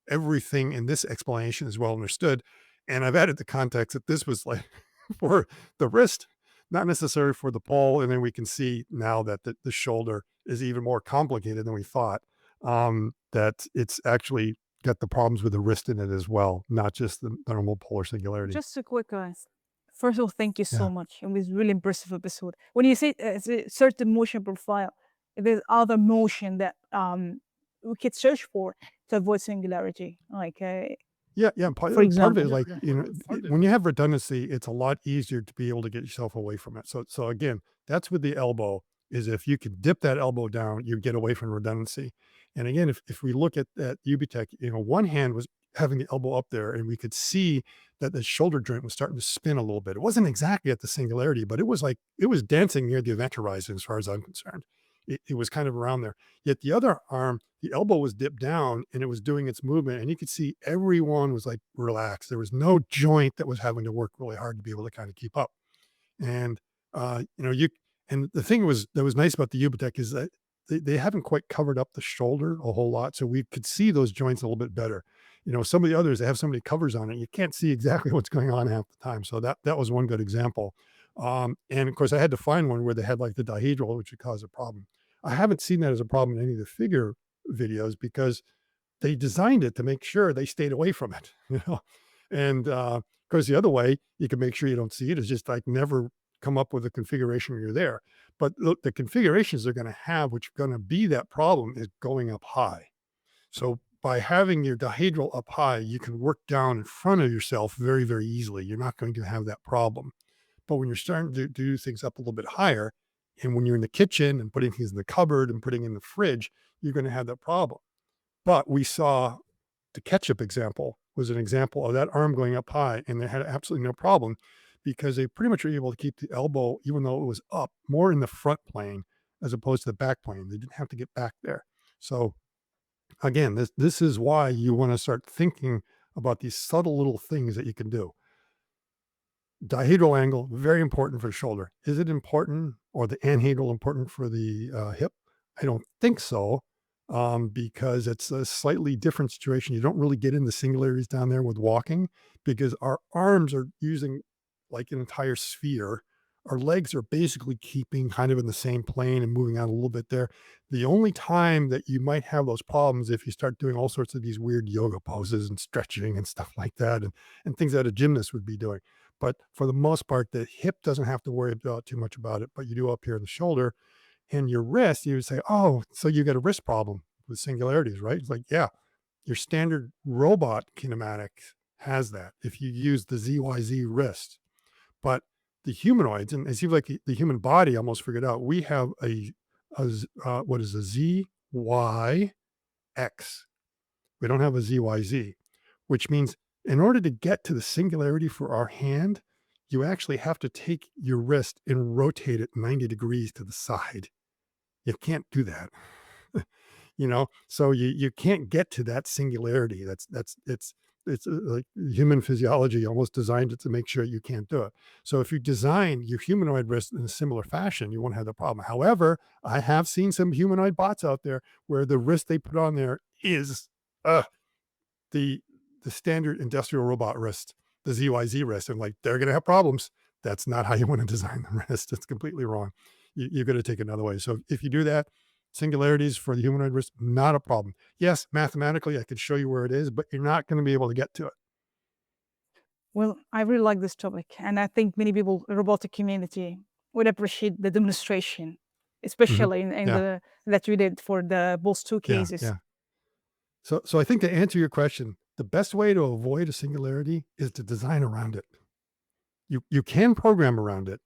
S1: everything in this explanation is well understood. And I've added the context that this was like for the wrist, not necessarily for the pole. And then we can see now that the shoulder is even more complicated than we thought, that it's actually got the problems with the wrist in it as well, not just the normal polar singularity.
S2: Just a quick guys. First of all, thank you so
S1: Yeah.
S2: much. It was really impressive episode. When you say it's a certain motion profile, there's other motion that we could search for to avoid singularity. Like
S1: Yeah, yeah,
S2: for
S1: part of it
S2: example?
S1: is like, when you have redundancy, it's a lot easier to be able to get yourself away from it. So again, that's with the elbow, is if you can dip that elbow down, you get away from redundancy. And again, if we look at Ubitech, one hand was having the elbow up there, and we could see that the shoulder joint was starting to spin a little bit. It wasn't exactly at the Singularity, but it was like it was dancing near the event horizon as far as I'm concerned. It was kind of around there. Yet the other arm, the elbow was dipped down and it was doing its movement, and you could see everyone was like relaxed. There was no joint that was having to work really hard to be able to kind of keep up. And you and the thing was that was nice about the Ubitech is that they haven't quite covered up the shoulder a whole lot, so we could see those joints a little bit better. Some of the others, they have so many covers on it, you can't see exactly what's going on half the time. So that was one good example. And of course, I had to find one where they had like the dihedral, which would cause a problem. I haven't seen that as a problem in any of the figure videos because they designed it to make sure they stayed away from it, And of course, the other way you can make sure you don't see it is just like never come up with a configuration where you're there. But look, the configurations they're going to have, which are going to be that problem, is going up high. So by having your dihedral up high, you can work down in front of yourself very, very easily. You're not going to have that problem. But when you're starting to do things up a little bit higher, and when you're in the kitchen and putting things in the cupboard and putting in the fridge, you're going to have that problem. But we saw the ketchup example was an example of that arm going up high, and they had absolutely no problem because they pretty much were able to keep the elbow, even though it was up, more in the front plane as opposed to the back plane. They didn't have to get back there. So again, this is why you want to start thinking about these subtle little things that you can do. Dihedral angle, very important for the shoulder. Is it important, or the anhedral important for the hip? I don't think so, because it's a slightly different situation. You don't really get in the singularities down there with walking because our arms are using like an entire sphere. Our legs are basically keeping kind of in the same plane and moving out a little bit there. The only time that you might have those problems if you start doing all sorts of these weird yoga poses and stretching and stuff like that, and things that a gymnast would be doing. But for the most part, the hip doesn't have to worry about too much about it, but you do up here in the shoulder and your wrist. You would say, oh, so you got a wrist problem with singularities, right? It's like, yeah, your standard robot kinematics has that if you use the ZYZ wrist. But the humanoids, and it seems like the human body almost figured out, we have what is a ZYX. We don't have a ZYZ, which means in order to get to the singularity for our hand, you actually have to take your wrist and rotate it 90 degrees to the side. You can't do that. So you can't get to that singularity. It's like human physiology almost designed it to make sure you can't do it. So if you design your humanoid wrist in a similar fashion, you won't have the problem. However, I have seen some humanoid bots out there where the wrist they put on there is uh, the the standard industrial robot wrist, the ZYZ wrist. I'm like, they're gonna have problems. That's not how you want to design the wrist. It's completely wrong. You're gonna take another way. So if you do that, singularities for the humanoid wrist, not a problem. Yes, mathematically, I could show you where it is, but you're not going to be able to get to it.
S2: Well, I really like this topic, and I think many people, the robotic community, would appreciate the demonstration,
S1: Mhm.
S2: especially in
S1: Yeah,
S2: the that we did for the both two
S1: yeah,
S2: cases.
S1: yeah. So I think to answer your question, the best way to avoid a singularity is to design around it. You can program around it,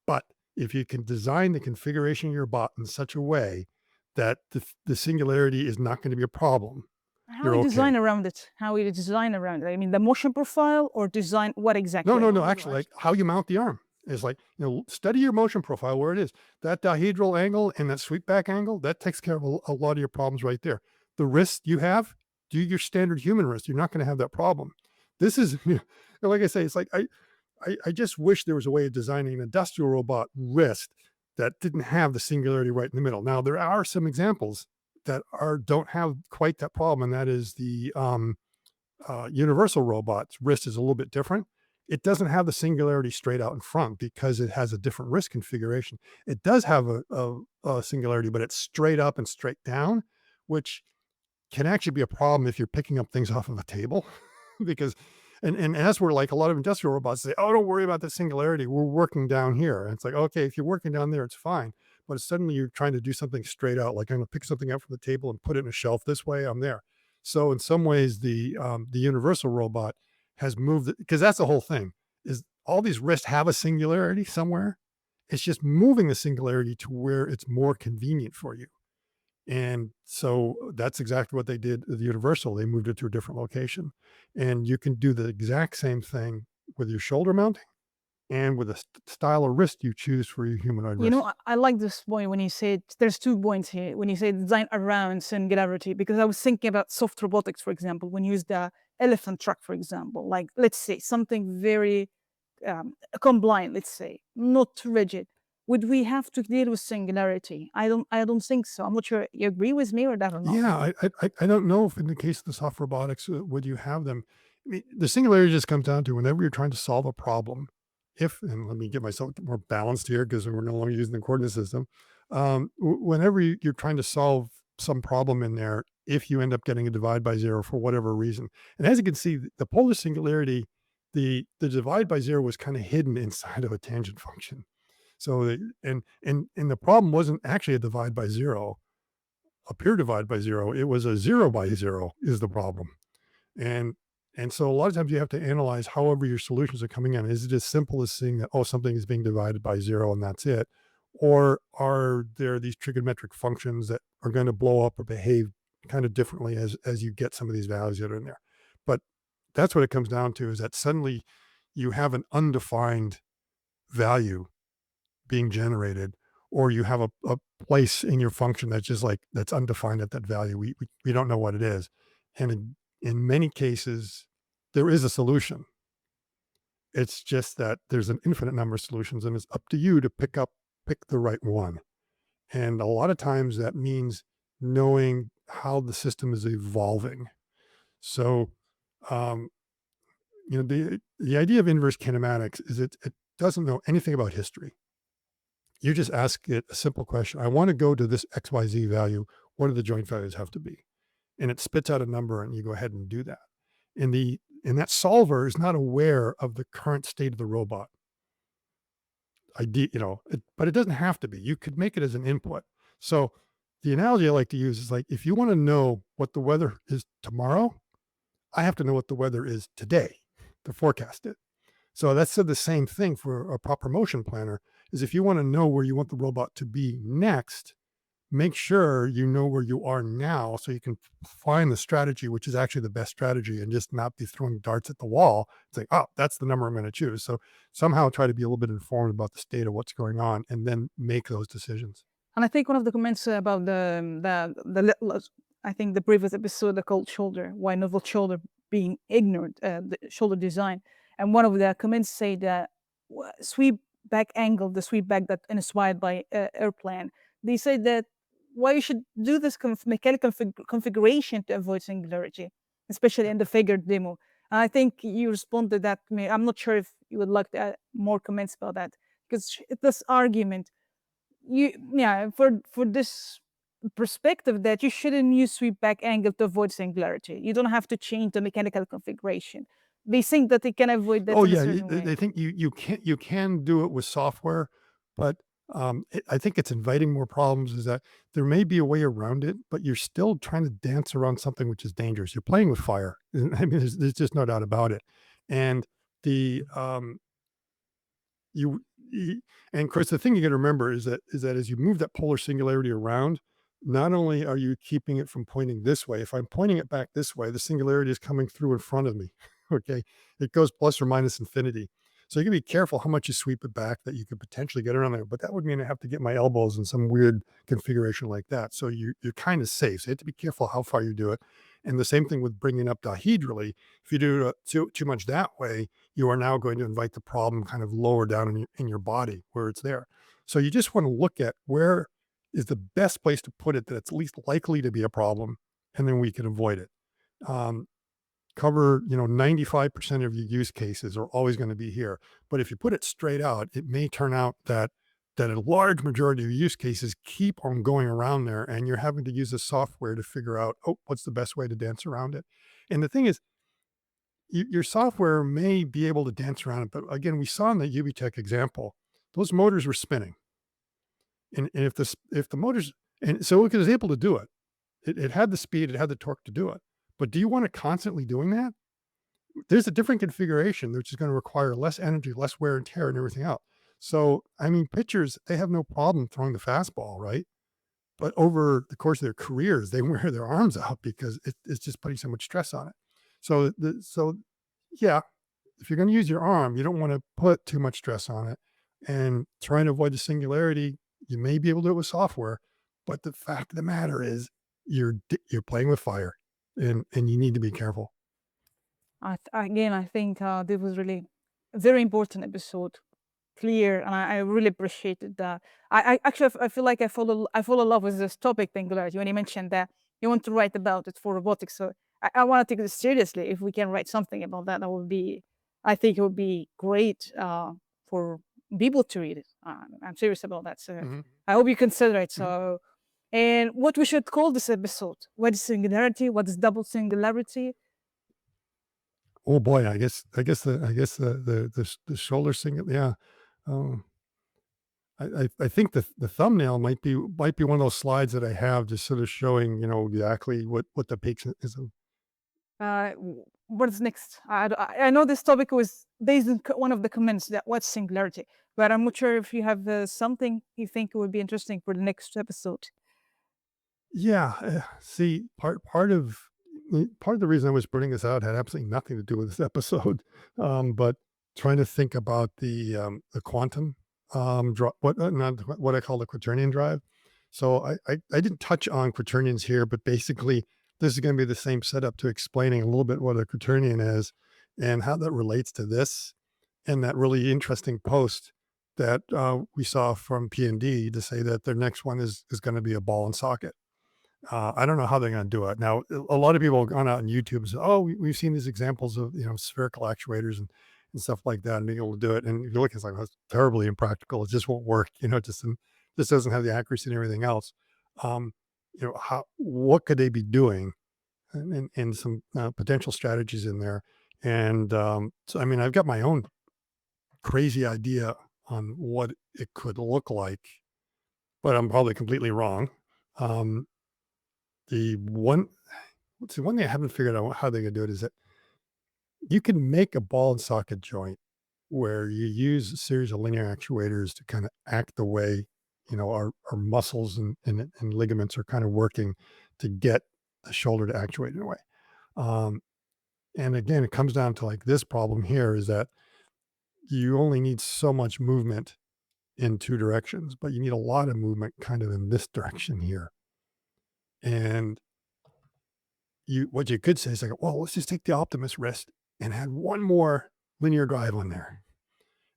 S1: but if you can design the configuration of your bot in such a way that the singularity is not going to be a problem,
S2: How
S1: you're
S2: we
S1: okay.
S2: design around it? How we design around it? I mean, the motion profile or design what
S1: No,
S2: exactly?
S1: no, no. Actually, like how you mount the arm is like, study your motion profile where it is. That dihedral angle and that sweep back angle, that takes care of a lot of your problems right there. The wrist you have, do your standard human wrist. You're not going to have that problem. This is, like I say, it's like I just wish there was a way of designing an industrial robot wrist that didn't have the singularity right in the middle. Now there are some examples that don't have quite that problem, and that is the universal robot's wrist is a little bit different. It doesn't have the singularity straight out in front because it has a different wrist configuration. It does have a singularity, but it's straight up and straight down, which can actually be a problem if you're picking up things off of a table because and that's where like a lot of industrial robots say, oh, don't worry about the singularity. We're working down here. And it's like, okay, if you're working down there, it's fine. But suddenly you're trying to do something straight out, like I'm gonna pick something up from the table and put it in a shelf this way, I'm there. So in some ways, the universal robot has moved because that's the whole thing is all these risks have a singularity somewhere. It's just moving the singularity to where it's more convenient for you. And so that's exactly what they did with Universal. They moved it to a different location. And you can do the exact same thing with your shoulder mounting and with the style of wrist you choose for your humanoid
S2: You know,
S1: wrist.
S2: I like this point when you said there's 2 points here. When you say design around singularity, because I was thinking about soft robotics, for example, when you use the elephant truck, for example, like let's say something very compliant, let's say, not too rigid. Would we have to deal with singularity? I don't think so. I'm not sure you agree with me or that or not.
S1: Yeah, I don't know if in the case of the soft robotics, would you have them? I mean, the singularity just comes down to whenever you're trying to solve a problem, if and let me get myself more balanced here because we're no longer using the coordinate system. Whenever you're trying to solve some problem in there, if you end up getting a divide by zero for whatever reason, and as you can see, the polar singularity, the divide by zero was kind of hidden inside of a tangent function. So, and the problem wasn't actually a divide by zero, a pure divide by zero. It was a zero by zero is the problem. And and so a lot of times you have to analyze however your solutions are coming in. Is it as simple as seeing that, oh, something is being divided by zero and that's it? Or are there these trigonometric functions that are going to blow up or behave kind of differently as you get some of these values that are in there? But that's what it comes down to is that suddenly you have an undefined value being generated, or you have a place in your function that's just like that's undefined at that value. We don't know what it is. And in many cases, there is a solution. It's just that there's an infinite number of solutions, and it's up to you to pick the right one. And a lot of times that means knowing how the system is evolving. So, um, the idea of inverse kinematics is it doesn't know anything about history. You just ask it a simple question. I want to go to this XYZ value. What do the joint values have to be? And it spits out a number and you go ahead and do that. And that solver is not aware of the current state of the robot. But it doesn't have to be. You could make it as an input. So the analogy I like to use is like if you want to know what the weather is tomorrow, I have to know what the weather is today to forecast it. So that's the same thing for a proper motion planner is if you want to know where you want the robot to be next, make sure you know where you are now so you can find the strategy, which is actually the best strategy and just not be throwing darts at the wall. It's like, oh, that's the number I'm going to choose. So somehow try to be a little bit informed about the state of what's going on and then make those decisions.
S2: And I think one of the comments about I think the previous episode called shoulder, why novel shoulder being ignorant, the shoulder design. And one of the comments say that sweep back angle, the sweep back that inspired by airplane. They say that why you should do this mechanical configuration to avoid singularity, especially in the figure demo. And I think you responded that to me. I'm not sure if you would like to add more comments about that because this argument yeah, for this perspective that you shouldn't use sweep back angle to avoid singularity. You don't have to change the mechanical configuration. They think that they can avoid that
S1: Oh
S2: in a
S1: yeah,
S2: certain way.
S1: they think you can do it with software, but I think it's inviting more problems. Is that there may be a way around it, but you're still trying to dance around something which is dangerous. You're playing with fire. I mean, there's just no doubt about it. And the you, y- and of course, the thing you got to remember is that as you move that polar singularity around, not only are you keeping it from pointing this way. If I'm pointing it back this way, the singularity is coming through in front of me. Okay, it goes plus or minus infinity. So you can be careful how much you sweep it back that you could potentially get around there. But that would mean I have to get my elbows in some weird configuration like that. So you're kind of safe. So you have to be careful how far you do it. And the same thing with bringing up dihedrally. If you do too much that way, you are now going to invite the problem kind of lower down in your body where it's there. So you just want to look at where is the best place to put it that it's least likely to be a problem, and then we can avoid it. Um, Cover 95% of your use cases are always going to be here. But if you put it straight out, it may turn out that a large majority of use cases keep on going around there, and you're having to use the software to figure out, oh, what's the best way to dance around it. And the thing is, your software may be able to dance around it, but again, we saw in the UbiTech example, those motors were spinning. And if the motors, and so it was able to do it. It had the speed, it had the torque to do it. But do you want to constantly doing that? There's a different configuration, which is going to require less energy, less wear and tear, and everything else. So, I mean, pitchers, they have no problem throwing the fastball, right? But over the course of their careers, they wear their arms out because it's just putting so much stress on it. So yeah, if you're going to use your arm, you don't want to put too much stress on it. And trying to avoid the singularity, you may be able to do it with software, but the fact of the matter is, you're playing with fire, and you need to be careful.
S2: Again, I think this was really a very important episode, clear, and I really appreciated that. I actually I feel like I fall in love with this topic, Singularity, when you mentioned that you want to write about it for robotics. So I want to take this seriously. If we can write something about that, that would be, I think it would be great for people to read it. I'm serious about that. So
S1: Mhm,
S2: I hope you consider it.
S1: mhm.
S2: So, and what we should call this episode? What is singularity? What is double singularity?
S1: Oh boy, I guess the shoulder single, yeah. Um, I think the thumbnail might be one of those slides that I have just sort of showing, exactly what the peaks is.
S2: What's next? I know this topic was based on one of the comments that what's singularity, but I'm not sure if you have something you think would be interesting for the next episode.
S1: Yeah, see, part of the reason I was putting this out had absolutely nothing to do with this episode, but trying to think about the quantum, what not what I call the quaternion drive. So I didn't touch on quaternions here, but basically this is going to be the same setup to explaining a little bit what a quaternion is and how that relates to this, and that really interesting post that we saw from P&D to say that their next one is going to be a ball and socket. I don't know how they're gonna do it. Now, a lot of people have gone out on YouTube and said, "Oh, we've seen these examples of, spherical actuators and stuff like that, and being able to do it." And if you look, it's like, "That's terribly impractical. It just won't work." It just doesn't have the accuracy and everything else. Um, what could they be doing? And some potential strategies in there. And so, I mean, I've got my own crazy idea on what it could look like, but I'm probably completely wrong. Um, the one one thing I haven't figured out how they're gonna do it is that you can make a ball and socket joint where you use a series of linear actuators to kind of act the way, our muscles and ligaments are kind of working to get the shoulder to actuate in a way. Um, and again, it comes down to like this problem here is that you only need so much movement in two directions, but you need a lot of movement kind of in this direction here. And what you could say is like, well, let's just take the Optimus wrist and add one more linear drive on there.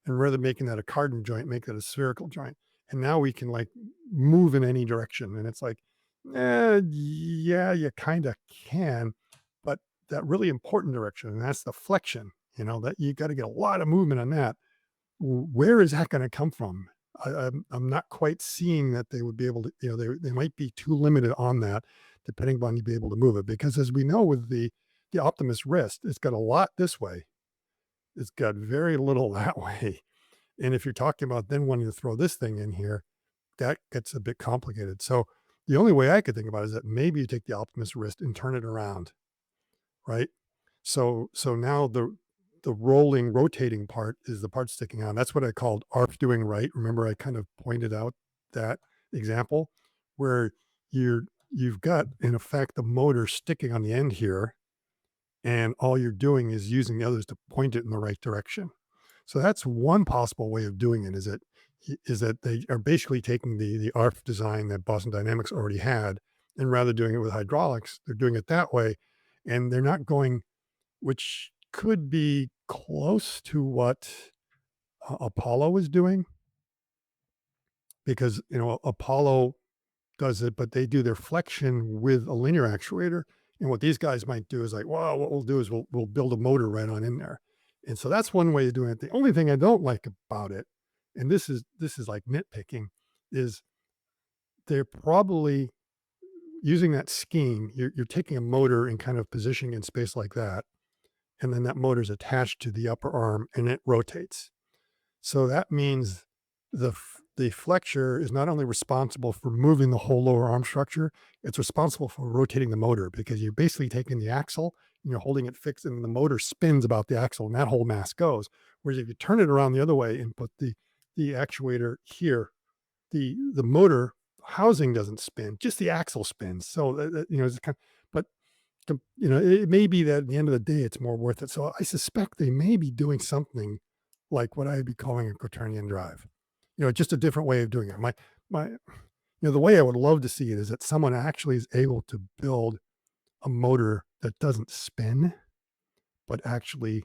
S1: And rather than making that a cardon joint, make that a spherical joint. And now we can like move in any direction. And it's like, yeah, you kind of can, but that really important direction, and that's the flexion, that you got to get a lot of movement on that. Where is that going to come from? I'm not quite seeing that they would be able to, they might be too limited on that, depending upon you be able to move it. Because as we know with the Optimus wrist, it's got a lot this way. It's got very little that way. And if you're talking about then wanting to throw this thing in here, that gets a bit complicated. So the only way I could think about it is that maybe you take the Optimus wrist and turn it around, right? So now the rolling, rotating part is the part sticking out. That's what I called arc doing right. Remember, I kind of pointed out that example where you've got in effect the motor sticking on the end here, and all you're doing is using the others to point it in the right direction. So that's one possible way of doing it. Is that they are basically taking the ARF design that Boston Dynamics already had, and rather doing it with hydraulics, they're doing it that way, and they're not going, which could be close to what Apollo is doing, because Apollo does it, but they do their flexion with a linear actuator. And what these guys might do is like, well, what we'll do is we'll build a motor right on in there. And so that's one way of doing it. The only thing I don't like about it, and this is like nitpicking, is they're probably using that scheme. You're taking a motor and kind of positioning in space like that, and then that motor is attached to the upper arm and it rotates. So that means the flexure is not only responsible for moving the whole lower arm structure, it's responsible for rotating the motor because you're basically taking the axle and you're holding it fixed and the motor spins about the axle and that whole mass goes. Whereas if you turn it around the other way and put the actuator here, the motor housing doesn't spin, just the axle spins. So it's kind of, but it may be that at the end of the day, it's more worth it. So I suspect they may be doing something like what I'd be calling a quaternion drive. Just a different way of doing it. The way I would love to see it is that someone actually is able to build a motor that doesn't spin, but actually,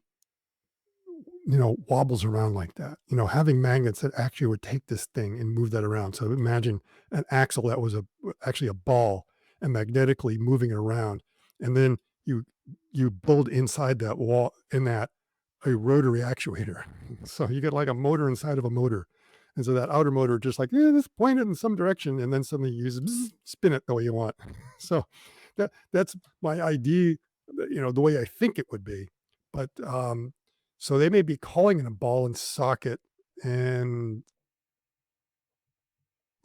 S1: wobbles around like that. Having magnets that actually would take this thing and move that around. So imagine an axle that was actually a ball and magnetically moving it around. And then you you build inside that wall in that a rotary actuator. So you get like a motor inside of a motor. And so that outer motor just like, just point it in some direction and then suddenly you use spin it the way you want. So that's my idea, the way I think it would be. But so they may be calling it a ball and socket, and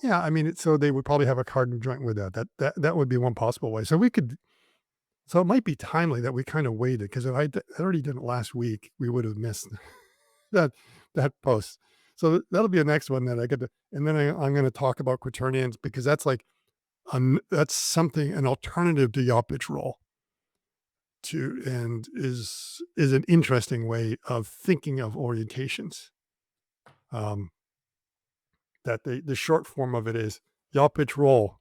S1: yeah, I mean, so they would probably have a cardon joint with that. That would be one possible way. So it might be timely that we kind of waited because if I'd already done it last week, we would have missed that that post. So that'll be the next one that I get to, and then I'm going to talk about quaternions because that's like that's something an alternative to yaw pitch roll and is an interesting way of thinking of orientations. Um, that the short form of it is yaw pitch roll.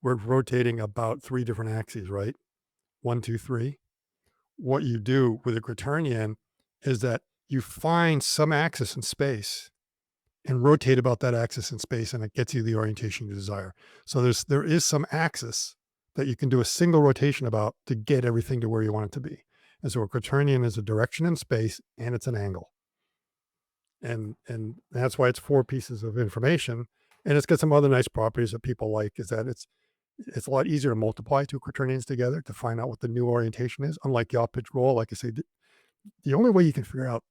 S1: We're rotating about 3 different axes, right? 1, 2, 3. What you do with a quaternion is that you find some axis in space and rotate about that axis in space, and it gets you the orientation you desire. So there is some axis that you can do a single rotation about to get everything to where you want it to be. And so a quaternion is a direction in space and it's an angle. And that's why it's 4 pieces of information. And it's got some other nice properties that people like is that it's a lot easier to multiply 2 quaternions together to find out what the new orientation is. Unlike yaw pitch roll, like I say, the only way you can figure out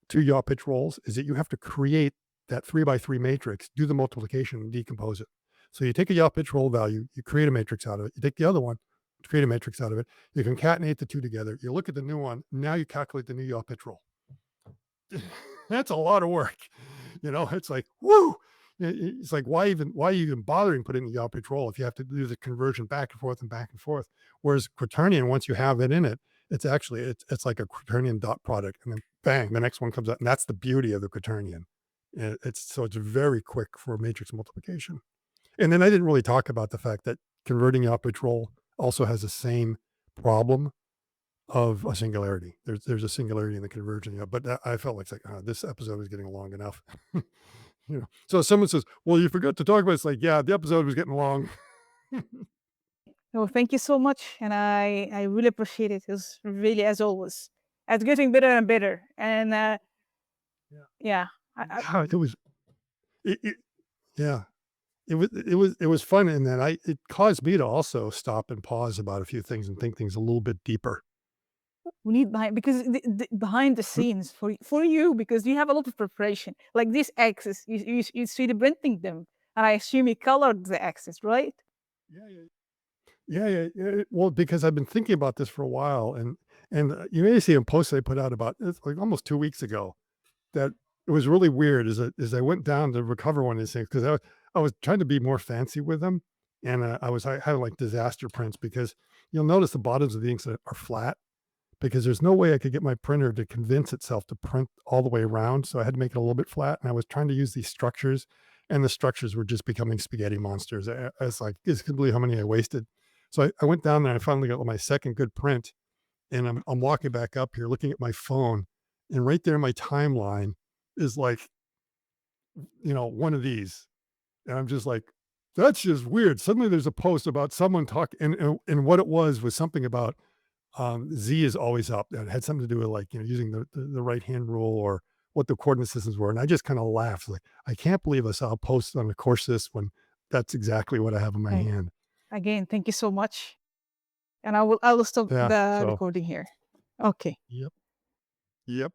S1: 2 yaw pitch rolls is that you have to create that 3 by 3 matrix, do the multiplication and decompose it. So you take a yaw pitch roll value, you create a matrix out of it. You take the other one, create a matrix out of it. You concatenate the 2 together. You look at the new one. Now you calculate the new yaw pitch roll. That's a lot of work. It's like, woo. It's like, why are you even bothering putting the yaw pitch roll if you have to do the conversion back and forth and back and forth? Whereas quaternion, once you have it in it, it's actually, it's like a quaternion dot product. And then bang, the next one comes out. And that's the beauty of the quaternion. So it's very quick for matrix multiplication. And then I didn't really talk about the fact that converting yaw pitch roll also has the same problem of a singularity. There's a singularity in the conversion, but I felt like this episode was getting long enough. So if someone says, "Well, you forgot to talk about," it's like, yeah, the episode was getting long.
S2: Oh, thank you so much, and I really appreciate it. It's really, as always, it's getting better and better. And
S1: Yeah,
S2: yeah, I
S1: yeah, it was, it yeah, it was fun in that it caused me to also stop and pause about a few things and think things a little bit deeper.
S2: we need behind because behind the
S1: Mm,
S2: scenes for you because you have a lot of preparation. Like this axis, you see the printing them, and I assume you colored the axis, right?
S1: yeah, yeah. Yeah, yeah, yeah. Well, because I've been thinking about this for a while, and you may see a post I put out about it's like almost 2 weeks ago that it was really weird as I went down to recover one of these things because I was trying to be more fancy with them, and I had like disaster prints because you'll notice the bottoms of the inks are flat because there's no way I could get my printer to convince itself to print all the way around. So I had to make it a little bit flat. And I was trying to use these structures, and the structures were just becoming spaghetti monsters. I was like, this could believe how many I wasted. So I went down there and I finally got my second good print. And I'm walking back up here looking at my phone. And right there in my timeline is like, one of these. And I'm just like, that's just weird. Suddenly there's a post about someone talking, and what it was something about Z is always up. It had something to do with like, using the right hand rule or what the coordinate systems were. And I just kind of laughed like, I can't believe I saw a post on the course this when that's exactly what I have in my
S2: Right.
S1: hand.
S2: Again, thank you so much, and I will stop
S1: Yeah.
S2: the
S1: So,
S2: recording here. Okay.
S1: yep. Yep.